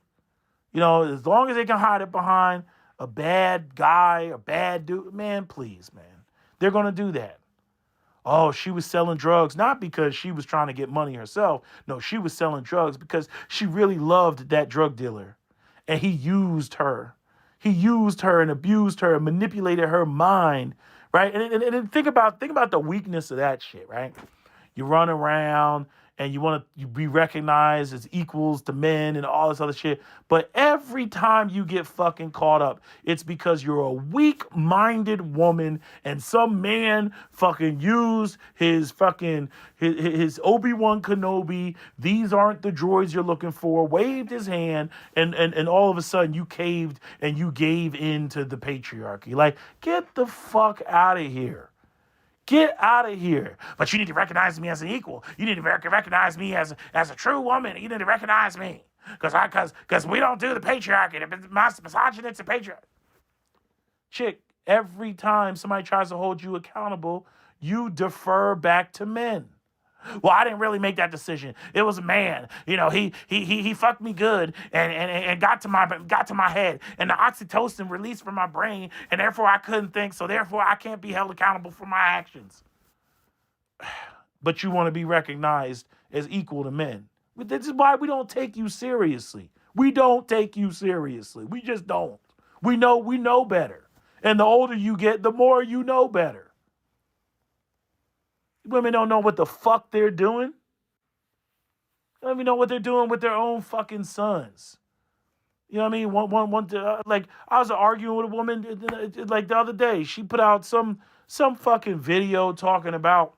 Speaker 2: You know, as long as they can hide it behind a bad guy, a bad dude, man, please, man. They're going to do that. Oh, she was selling drugs, not because she was trying to get money herself. No, she was selling drugs because she really loved that drug dealer. and he used her. He used her and abused her and manipulated her mind, right? And think about the weakness of that shit, right? You run around and you want to be recognized as equals to men and all this other shit. But every time you get fucking caught up, it's because you're a weak-minded woman and some man fucking used his Obi-Wan Kenobi. These aren't the droids you're looking for. Waved his hand and all of a sudden you caved and you gave in to the patriarchy. Like, get the fuck out of here. Get out of here. But you need to recognize me as an equal. You need to recognize me as a true woman. You need to recognize me. Because we don't do the patriarchy. The misogynist and patriarchy. Chick, every time somebody tries to hold you accountable, you defer back to men. Well, I didn't really make that decision. It was a man. He fucked me good and got to my head, and the oxytocin released from my brain, and therefore I couldn't think. So therefore I can't be held accountable for my actions. But you want to be recognized as equal to men. This is why we don't take you seriously. We don't take you seriously. We just don't. We know better. And the older you get, the more you know better. Women don't know what the fuck they're doing. They don't even know what they're doing with their own fucking sons. You know what I mean? Like, I was arguing with a woman like the other day. She put out some fucking video talking about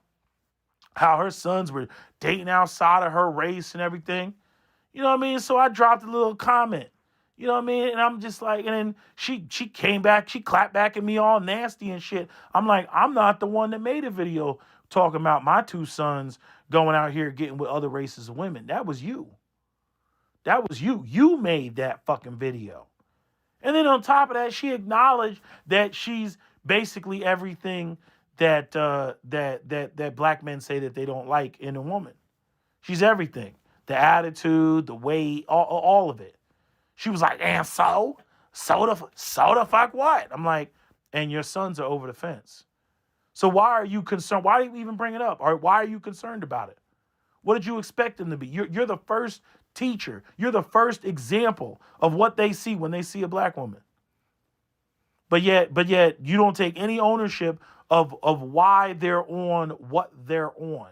Speaker 2: how her sons were dating outside of her race and everything. You know what I mean? So I dropped a little comment. You know what I mean? And I'm just like, and then she came back, she clapped back at me all nasty and shit. I'm like, I'm not the one that made a video talking about my two sons going out here getting with other races of women. That was you. That was you. You made that fucking video. And then on top of that, she acknowledged that she's basically everything that black men say that they don't like in a woman. She's everything. The attitude, the weight, all of it. She was like, and so the fuck what? I'm like, and your sons are over the fence. So why are you concerned? Why do you even bring it up? Or why are you concerned about it? What did you expect them to be? You're the first teacher. You're the first example of what they see when they see a black woman. But yet you don't take any ownership of why they're on what they're on,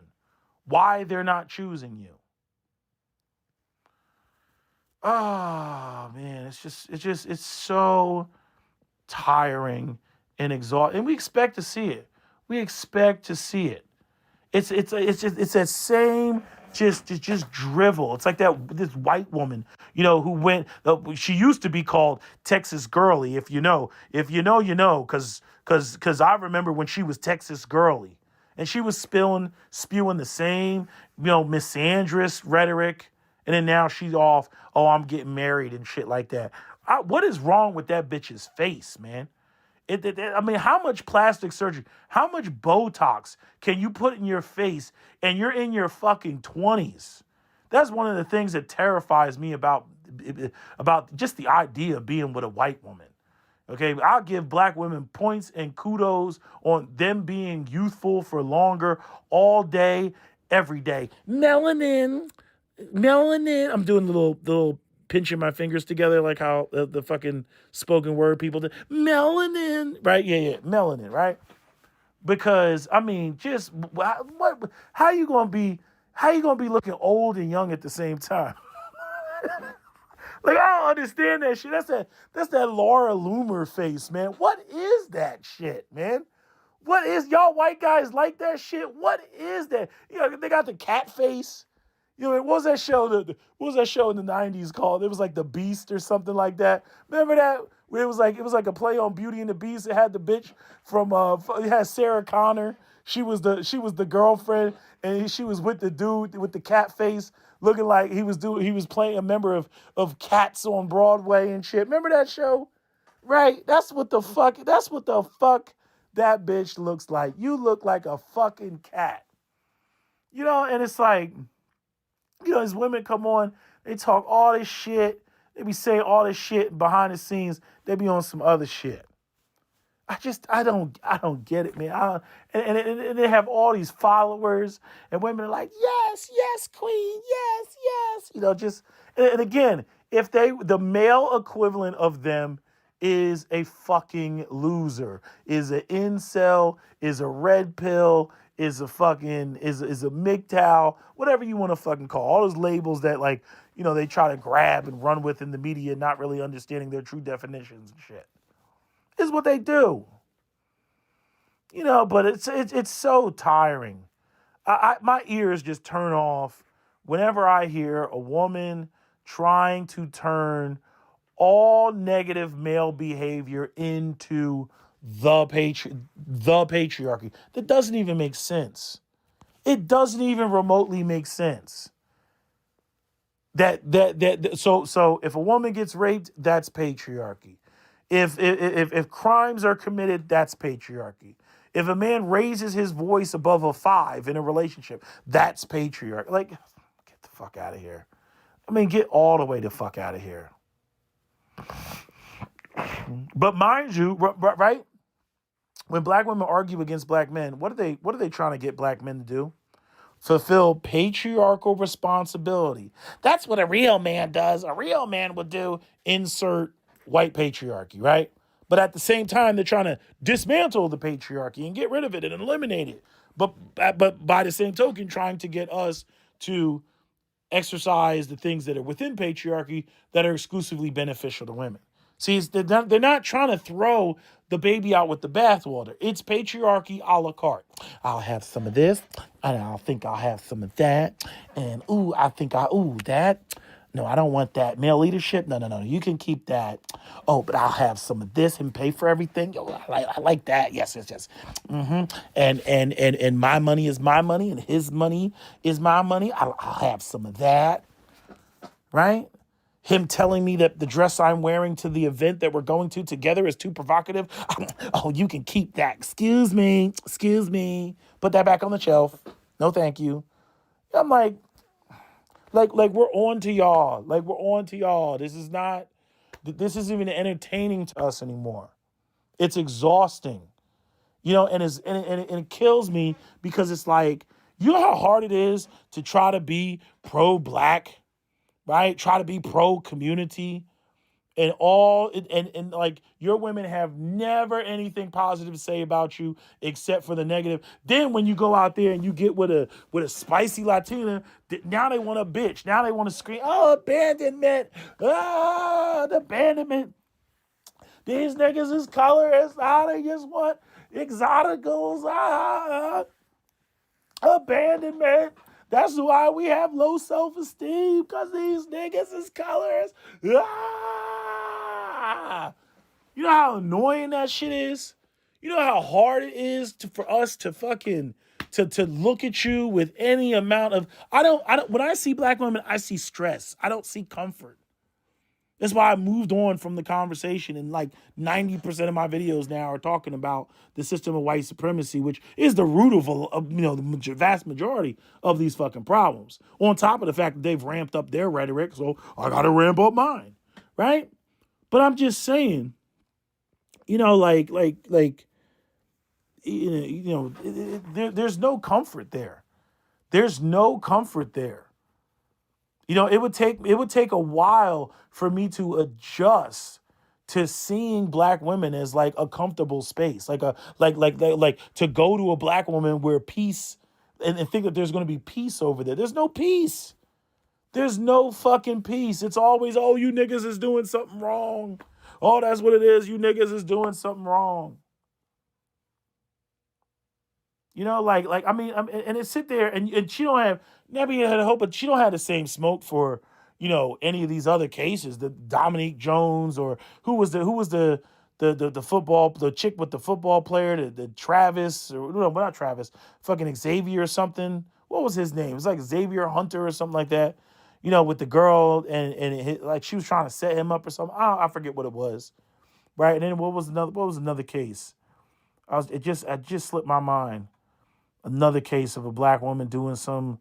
Speaker 2: why they're not choosing you. Oh man, it's so tiring and exhausting. And we expect to see it. It's that same just drivel. It's like this white woman, who went. She used to be called Texas Girly. If you know, you know, because I remember when she was Texas Girly, and she was spewing the same, misandrous rhetoric. And then now she's off, oh, I'm getting married and shit like that. What is wrong with that bitch's face, man? I mean, how much plastic surgery, how much Botox can you put in your face and you're in your fucking 20s? That's one of the things that terrifies me about just the idea of being with a white woman. Okay, I'll give black women points and kudos on them being youthful for longer, all day, every day. Melanin. I'm doing a little pinching my fingers together like how the fucking spoken word people do. Melanin, right? Yeah, melanin, right? Because I mean, just what? How you gonna be looking old and young at the same time? Like, I don't understand that shit. That's that Laura Loomer face, man. What is that shit, man? What is y'all white guys like that shit? What is that? They got the cat face. What was that show? What was that show in the 90s called? It was like The Beast or something like that. Remember that? Where it was like a play on Beauty and the Beast. It had the bitch from it had Sarah Connor. She was the girlfriend, and she was with the dude with the cat face, looking like he was playing a member of Cats on Broadway and shit. Remember that show? Right? That's what the fuck that bitch looks like. You look like a fucking cat. And it's like, as women come on, they talk all this shit. They be saying all this shit behind the scenes. They be on some other shit. I don't get it, man. And they have all these followers, and women are like, yes, queen, yes. And again, If the male equivalent of them is a fucking loser, is an incel, is a red pill, is a fucking is a MGTOW, whatever you want to fucking call all those labels that like they try to grab and run with in the media, not really understanding their true definitions and shit. Is what they do. But it's so tiring. My ears just turn off whenever I hear a woman trying to turn all negative male behavior into the patriarchy. That doesn't even make sense. It doesn't even remotely make sense. So if a woman gets raped, that's patriarchy. If crimes are committed, that's patriarchy. If a man raises his voice above a 5 in a relationship, that's patriarchy. Like, get the fuck out of here. I mean, get all the way the fuck out of here. But mind you, right? When black women argue against black men, what are they trying to get black men to do? Fulfill patriarchal responsibility. That's what a real man does. A real man would do. Insert white patriarchy, right? But at the same time, they're trying to dismantle the patriarchy and get rid of it and eliminate it. But by the same token, trying to get us to exercise the things that are within patriarchy that are exclusively beneficial to women. See, they're not trying to throw the baby out with the bathwater. It's patriarchy a la carte. I'll have some of this, and I'll think I'll have some of that, and that. No, I don't want that. Male leadership? No. You can keep that. Oh, but I'll have some of this and pay for everything. Yo, I like that. Yes. Mm-hmm. And my money is my money, and his money is my money. I'll have some of that. Right? Him telling me that the dress I'm wearing to the event that we're going to together is too provocative. Oh, you can keep that. Excuse me. Put that back on the shelf. No, thank you. I'm like we're on to y'all. This isn't even entertaining to us anymore. It's exhausting. And it kills me because it's like, how hard it is to try to be pro-black, right? Try to be pro-community and like your women have never anything positive to say about you except for the negative. Then when you go out there and you get with a spicy Latina, now they want to bitch. Now they want to scream, oh, abandonment. The abandonment. These niggas is colorist. They just want exoticals. Abandonment. That's why we have low self-esteem, because these niggas is colors. You know how annoying that shit is? You know how hard it is for us to fucking to look at you with any amount of I don't when I see black women, I see stress. I don't see comfort. That's why I moved on from the conversation, and like 90% of my videos now are talking about the system of white supremacy, which is the root of the vast majority of these fucking problems. On top of the fact that they've ramped up their rhetoric, so I gotta ramp up mine, right? But I'm just saying, there's no comfort there. There's no comfort there. It would take a while for me to adjust to seeing black women as like a comfortable space, like to go to a black woman where peace and think that there's going to be peace over there. There's no peace. There's no fucking peace. It's always, oh, you niggas is doing something wrong. Oh, that's what it is. You niggas is doing something wrong. And it sit there and she don't have Nebby had hope, but she don't have the same smoke for any of these other cases, the Dominique Jones or who was the football, the chick with the football player, the Travis, or no, not Travis, fucking Xavier or something. What was his name? It was like Xavier Hunter or something like that. With the girl and like she was trying to set him up or something. I forget what it was, right? And then what was another case? It just slipped my mind. Another case of a black woman doing some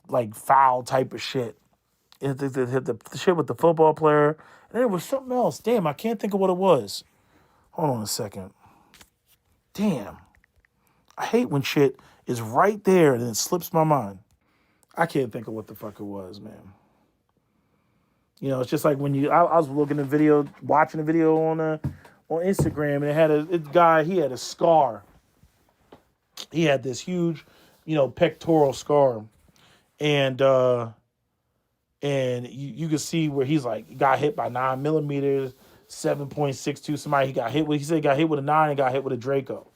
Speaker 2: like foul type of shit. The shit with the football player. And there was something else. Damn, I can't think of what it was. Hold on a second. Damn. I hate when shit is right there and it slips my mind. I can't think of what the fuck it was, man. It's just like when I was looking at video, watching a video on Instagram, and it had a guy. He had a scar. He had this huge, pectoral scar, and you can see where he's like he got hit by 9 millimeters, 7.62. Somebody he got hit with. He said he got hit with a 9 and got hit with a Draco.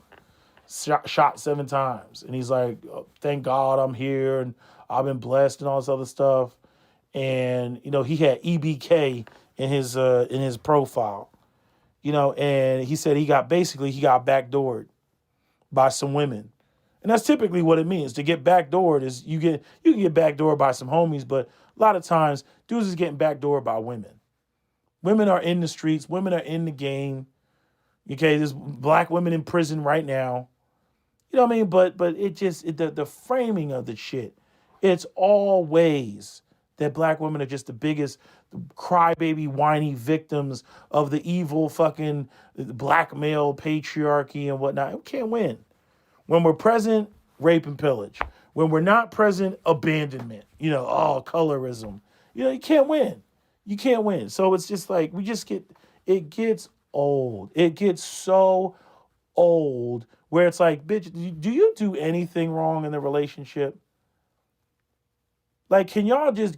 Speaker 2: Shot 7 times, and he's like, oh, "Thank God I'm here, and I've been blessed, and all this other stuff." And he had EBK in his profile, and he said he got backdoored by some women. And that's typically what it means. To get backdoored is you can get backdoored by some homies, but a lot of times dudes is getting backdoored by women. Women are in the streets, women are in the game. Okay, there's black women in prison right now. You know what I mean? But the framing of the shit, it's always that black women are just the biggest crybaby, whiny victims of the evil fucking black male patriarchy and whatnot. We can't win. When we're present, rape and pillage. When we're not present, abandonment. Colorism. You can't win. You can't win. So it's just like it gets old. It gets so old where it's like, bitch, do you do anything wrong in the relationship? Like, can y'all just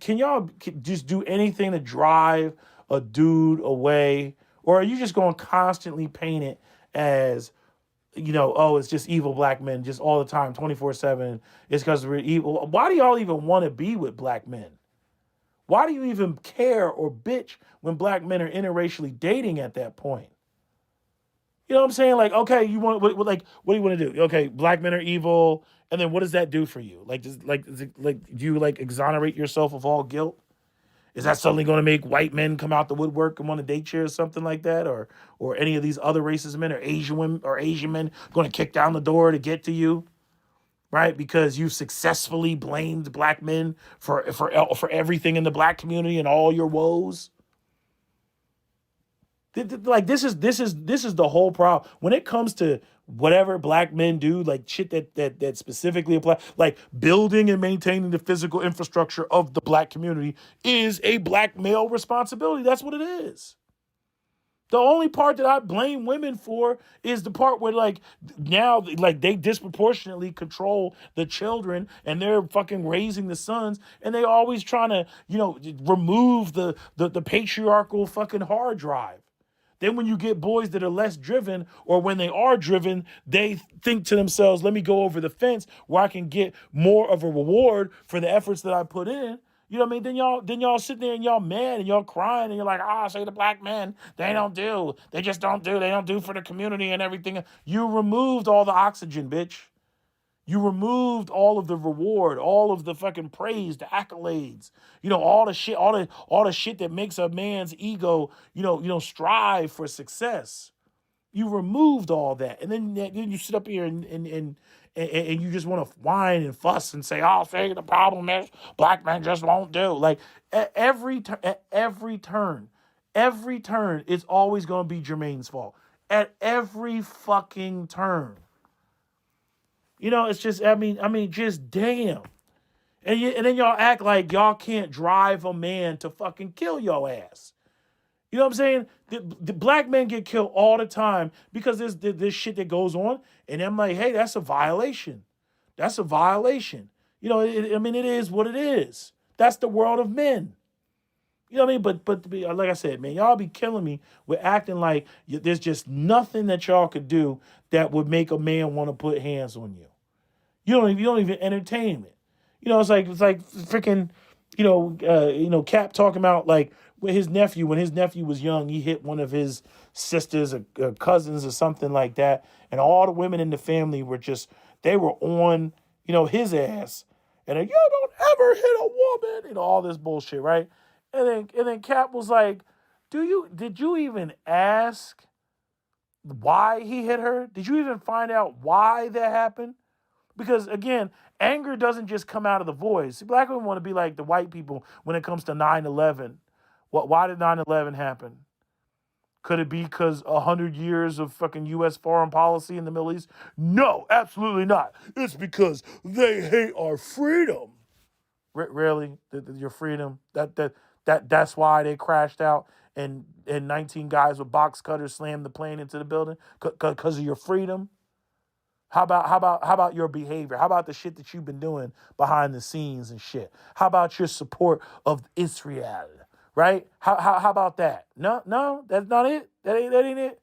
Speaker 2: do anything to drive a dude away? Or are you just going to constantly paint it as, it's just evil black men just all the time, 24/7. It's because we're evil. Why do y'all even want to be with black men? Why do you even care or bitch when black men are interracially dating at that point? You know what I'm saying? Like, okay, you want what do you want to do? Okay, black men are evil, and then what does that do for you? Like, do you exonerate yourself of all guilt? Is that suddenly going to make white men come out the woodwork and want to date you or something like that, or any of these other racist men or Asian women or Asian men going to kick down the door to get to you, right? Because you've successfully blamed black men for everything in the black community and all your woes. Like this is the whole problem when it comes to whatever black men do, like shit that specifically apply, like building and maintaining the physical infrastructure of the black community is a black male responsibility. That's what it is. The only part that I blame women for is the part where now they disproportionately control the children and they're fucking raising the sons and they always trying to, remove the patriarchal fucking hard drive. Then when you get boys that are less driven, or when they are driven, they think to themselves, let me go over the fence where I can get more of a reward for the efforts that I put in. You know what I mean? Then y'all sit there and y'all mad and y'all crying and you're like, say the black men, they don't do. They just don't do. They don't do for the community and everything. You removed all the oxygen, bitch. You removed all of the reward, all of the fucking praise, the accolades, all the shit, all the shit that makes a man's ego, strive for success. You removed all that, and then you sit up here and you just want to whine and fuss and say, say the problem is black men just won't do. Like at every turn, it's always going to be Jermaine's fault. At every fucking turn. It's just, just damn. And then y'all act like y'all can't drive a man to fucking kill your ass. You know what I'm saying? The black men get killed all the time because there's this shit that goes on. And I'm like, hey, that's a violation. That's a violation. It is what it is. That's the world of men. You know what I mean? But like I said, man, y'all be killing me with acting like there's just nothing that y'all could do that would make a man want to put hands on you. You don't even entertain it. It's like freaking, Cap talking about like when his nephew was young, he hit one of his sisters or cousins or something like that, and all the women in the family were they were on, his ass, and you don't ever hit a woman, all this bullshit, right? And then Cap was like, did you even ask why he hit her? Did you even find out why that happened? Because again, anger doesn't just come out of the voice. Black women want to be like the white people when it comes to 9/11. Why did 9/11 happen? Could it be because 100 years of fucking U.S. foreign policy in the Middle East? No, absolutely not. It's because they hate our freedom. Really? Your freedom? That's That's why they crashed out and 19 guys with box cutters slammed the plane into the building because of your freedom. How about your behavior? How about the shit that you've been doing behind the scenes and shit? How about your support of Israel? Right? How about that? No, that's not it. That ain't it.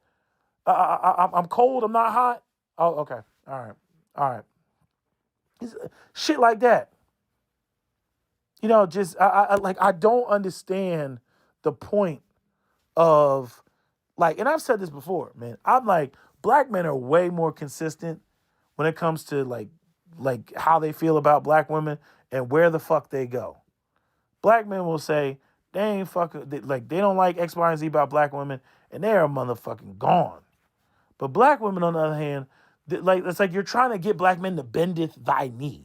Speaker 2: I'm cold. I'm not hot. Oh, okay. All right. Shit like that. Just I don't understand the point of and I've said this before, man. I'm like, black men are way more consistent when it comes to like how they feel about black women and where the fuck they go. Black men will say they ain't fucking they don't like X, Y, and Z about black women, and they are motherfucking gone. But black women, on the other hand, it's like you're trying to get black men to bendeth thy knee.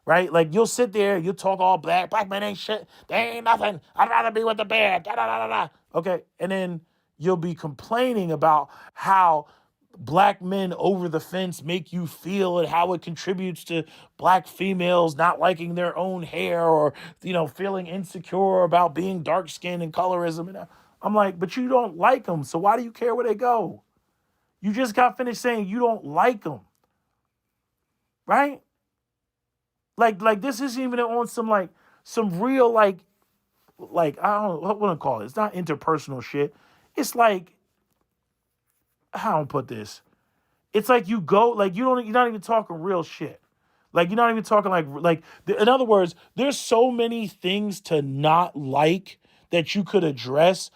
Speaker 2: Right? Like you'll sit there, you'll talk all black. Black men ain't shit. They ain't nothing. I'd rather be with the bear. Da, da, da, da, da. Okay. And then you'll be complaining about how black men over the fence make you feel and how it contributes to black females not liking their own hair or, feeling insecure about being dark skinned and colorism. And I'm like, but you don't like them. So why do you care where they go? You just got finished saying you don't like them. Right? Like this isn't even on some real I don't know what to call it. It's not interpersonal shit. It's like, how do I put this? It's like you go you're not even talking real shit. Like you're not even talking in other words, there's so many things to not like that you could address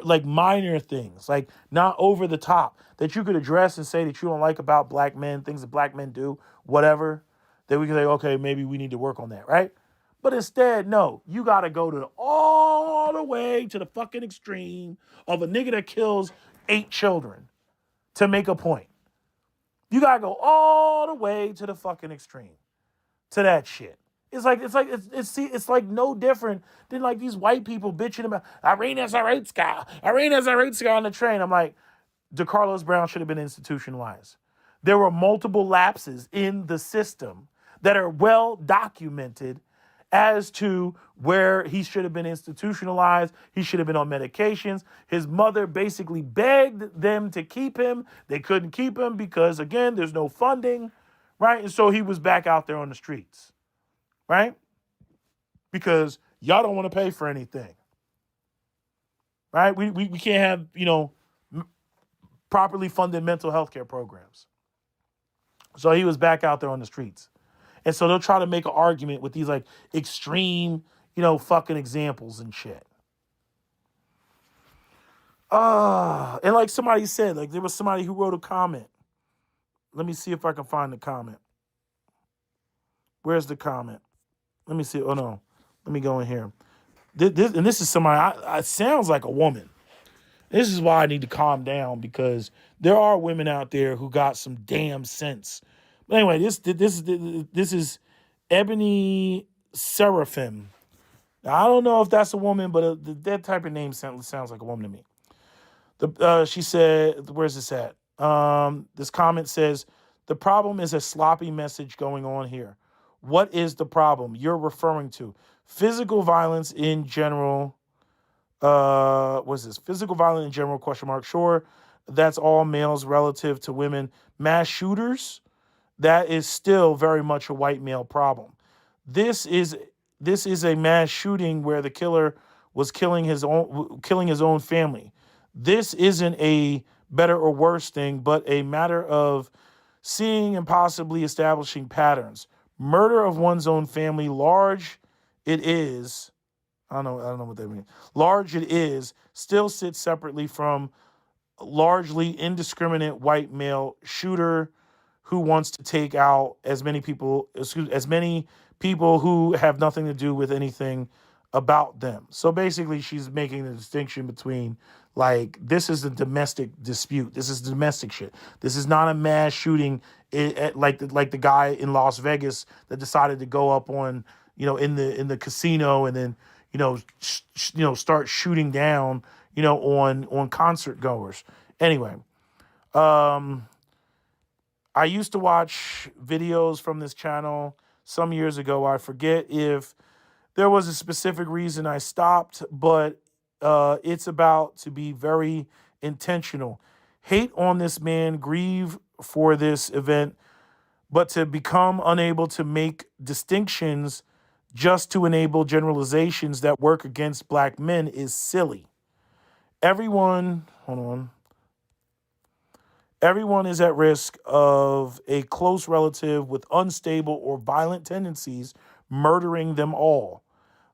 Speaker 2: like minor things, like not over the top, that you could address and say that you don't like about black men, things that black men do, whatever. Then we can say, okay, maybe we need to work on that, right? But instead, no, you got to go to all the way to the fucking extreme of a nigga that kills 8 children to make a point. You got to go all the way to the fucking extreme to that shit. It's like no different than like these white people bitching about Irina Zaretsky on the train. I'm like, DeCarlos Brown should have been institutionalized. There were multiple lapses in the system that are well documented as to where he should have been institutionalized. He should have been on medications. His mother basically begged them to keep him. They couldn't keep him because, again, there's no funding, right? And so he was back out there on the streets, right? Because y'all don't want to pay for anything, right? We can't have, properly funded mental health care programs. So he was back out there on the streets. And so they'll try to make an argument with these like extreme, fucking examples and shit. And like somebody said, like there was somebody who wrote a comment. Let me see if I can find the comment. Where's the comment? Let me see. Oh no. Let me go in here. This is somebody, it sounds like a woman. This is why I need to calm down, because there are women out there who got some damn sense. But anyway, this is Ebony Seraphim. Now, I don't know if that's a woman, but that type of name sounds like a woman to me. She said, where's this at? This comment says, the problem is a sloppy message going on here. What is the problem you're referring to? Physical violence in general. What's this? Physical violence in general, ? Sure, that's all males relative to women. Mass shooters, that is still very much a white male problem. This is a mass shooting where the killer was killing his own family. This isn't a better or worse thing, but a matter of seeing and possibly establishing patterns. Murder of one's own family, large it is. I don't know what that means. Large it is, still sits separately from largely indiscriminate white male shooter who wants to take out as many people who have nothing to do with anything about them. So basically she's making the distinction between like, this is a domestic dispute. This is domestic shit. This is not a mass shooting like the guy in Las Vegas that decided to go up on, in the casino and then, start shooting down, on concert goers. Anyway, I used to watch videos from this channel some years ago. I forget if There was a specific reason I stopped, but it's about to be very intentional. Hate on this man, grieve for this event, but to become unable to make distinctions just to enable generalizations that work against black men is silly. Everyone, hold on. Everyone is at risk of a close relative with unstable or violent tendencies murdering them all.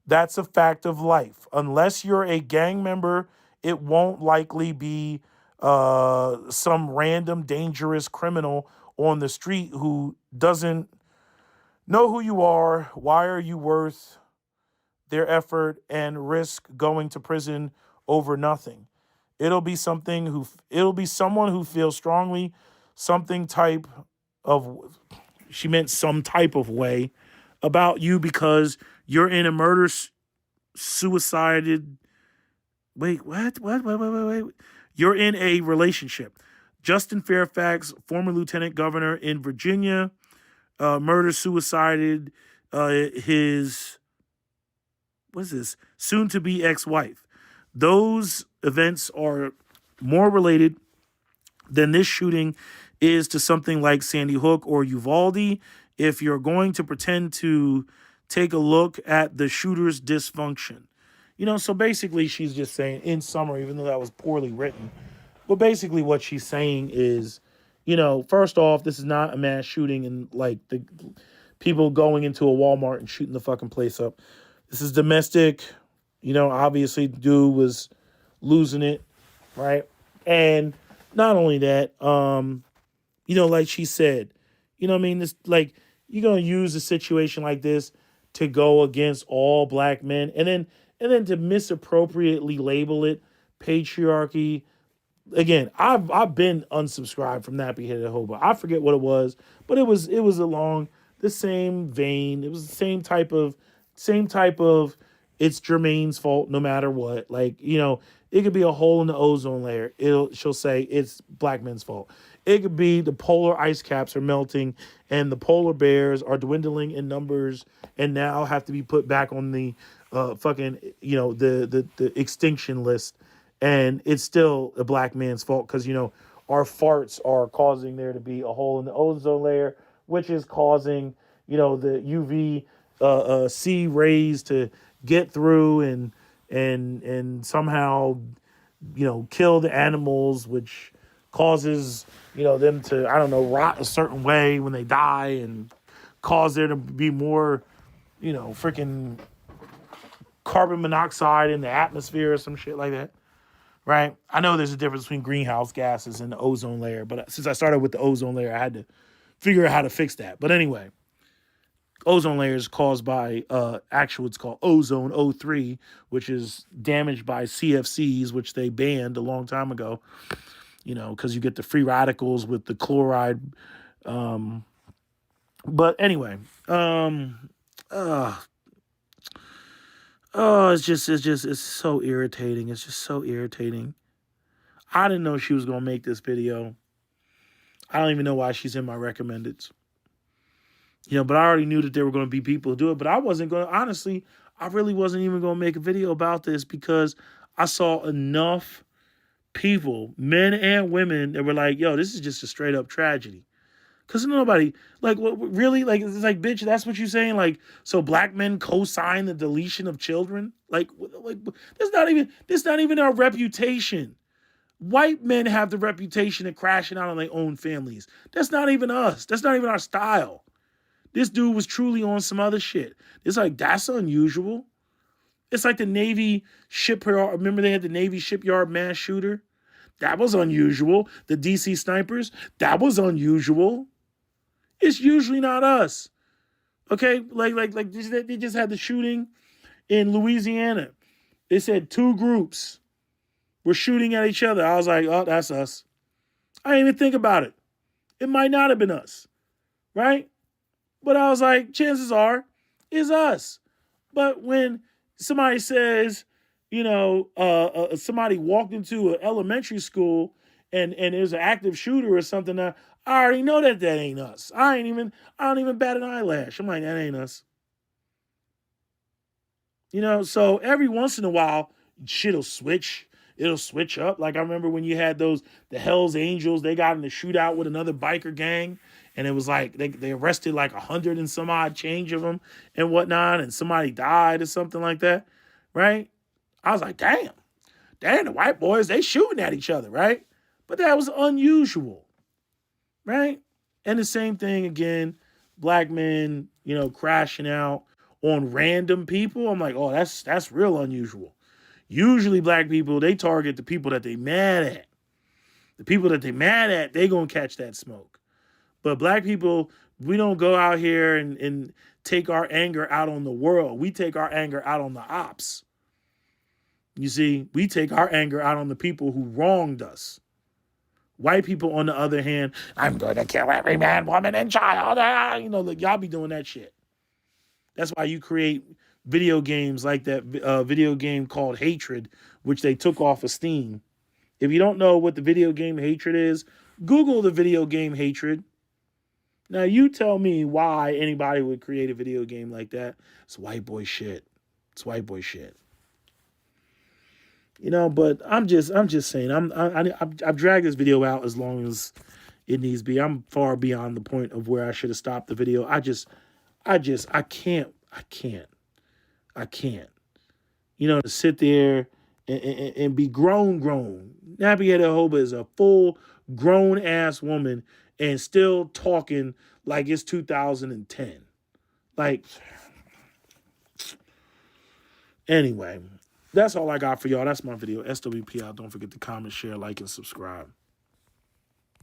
Speaker 2: That's a fact of life. Unless you're a gang member, it won't likely be some random dangerous criminal on the street who doesn't know who you are, why are you worth their effort, and risk going to prison over nothing. It'll be someone who feels strongly something type of she meant some type of way about you because you're in a murder suicided. Wait, wait. You're in a relationship. Justin Fairfax, former lieutenant governor in Virginia, murder suicided his what is this? Soon to be ex-wife. Those events are more related than this shooting is to something like Sandy Hook or Uvalde. If you're going to pretend to take a look at the shooter's dysfunction. So basically she's just saying, in summary, even though that was poorly written, but basically what she's saying is, first off, this is not a mass shooting and like the people going into a Walmart and shooting the fucking place up. This is domestic. Obviously, dude was losing it, right? And not only that, like she said, what I mean? This like you're gonna use a situation like this to go against all black men, and then to misappropriately label it patriarchy. Again, I've been unsubscribed from Nappy Headed Hobo. I forget what it was, but it was along the same vein. It was the same type of it's Jermaine's fault no matter what. Like, it could be a hole in the ozone layer. She'll say it's black men's fault. It could be the polar ice caps are melting and the polar bears are dwindling in numbers and now have to be put back on the fucking, the extinction list. And it's still a black man's fault because, our farts are causing there to be a hole in the ozone layer, which is causing, the UV C rays to get through and somehow, kill the animals, which causes, them to, I don't know, rot a certain way when they die and cause there to be more, freaking carbon monoxide in the atmosphere or some shit like that. Right? I know there's a difference between greenhouse gases and the ozone layer, but since I started with the ozone layer, I had to figure out how to fix that. But anyway, ozone layer is caused by it's called ozone O3, which is damaged by CFCs, which they banned a long time ago, because you get the free radicals with the chloride. But anyway, it's so irritating. It's just so irritating. I didn't know she was going to make this video. I don't even know why she's in my recommendeds. But I already knew that there were going to be people who do it. But I wasn't going to, honestly, I really wasn't even going to make a video about this because I saw enough people, men and women, that were like, yo, this is just a straight up tragedy. Because nobody, like, what, really? Like, it's like, bitch, that's what you're saying? Like, so black men co-sign the deletion of children? Like that's not even our reputation. White men have the reputation of crashing out on their own families. That's not even us. That's not even our style. This dude was truly on some other shit. It's like, that's unusual. It's like the Navy shipyard. Remember they had the Navy shipyard mass shooter? That was unusual. The DC snipers? That was unusual. It's usually not us. Okay? Like they just had the shooting in Louisiana. They said 2 groups were shooting at each other. I was like, oh, that's us. I didn't even think about it. It might not have been us. Right? But I was like, chances are, it's us. But when somebody says, somebody walked into an elementary school and there's an active shooter or something, I already know that ain't us. I don't even bat an eyelash. I'm like, that ain't us. You know, so every once in a while, shit'll switch. It'll switch up. Like I remember when you had the Hells Angels, they got in a shootout with another biker gang, and it was like they arrested like 100 and some odd change of them and whatnot, and somebody died or something like that, right? I was like, damn, the white boys, they shooting at each other, right? But that was unusual, right? And the same thing again, black men, you know, crashing out on random people. I'm like, oh, that's real unusual. Usually black people, they target the people that they mad at. The people that they mad at, they gonna catch that smoke. But black people, we don't go out here and take our anger out on the world. We take our anger out on the ops. You see, we take our anger out on the people who wronged us. White people, on the other hand, I'm going to kill every man, woman, and child. You know, like, y'all be doing that shit. That's why you create video games like that video game called Hatred, which they took off of Steam. If you don't know what the video game Hatred is, Google the video game Hatred. Now you tell me why anybody would create a video game like that. It's white boy shit. It's white boy shit. You know, but I'm just saying, I've dragged this video out as long as it needs to be. I'm far beyond the point of where I should have stopped the video. I can't. You know, to sit there and be grown. Nappy-headed Hoba is a full grown ass woman and still talking like it's 2010. Like, anyway, that's all I got for y'all. That's my video. SWP out. Don't forget to comment, share, like, and subscribe.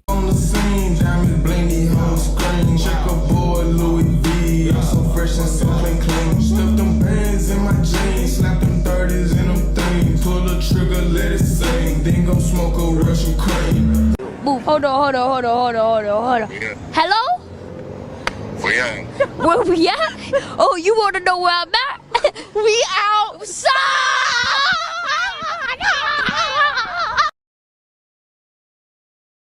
Speaker 1: On the scene, diamond blingy, whole screen. Checkerboard, Louis V. I'm so fresh and so clean. Stuff them bands in my jeans, slap them 30s in them things. Pull the trigger, let it sing. Then go smoke a Russian cream.
Speaker 3: Move, hold on.
Speaker 4: Yeah.
Speaker 3: Hello? Where we at? Oh, you want to know where I'm at? We outside!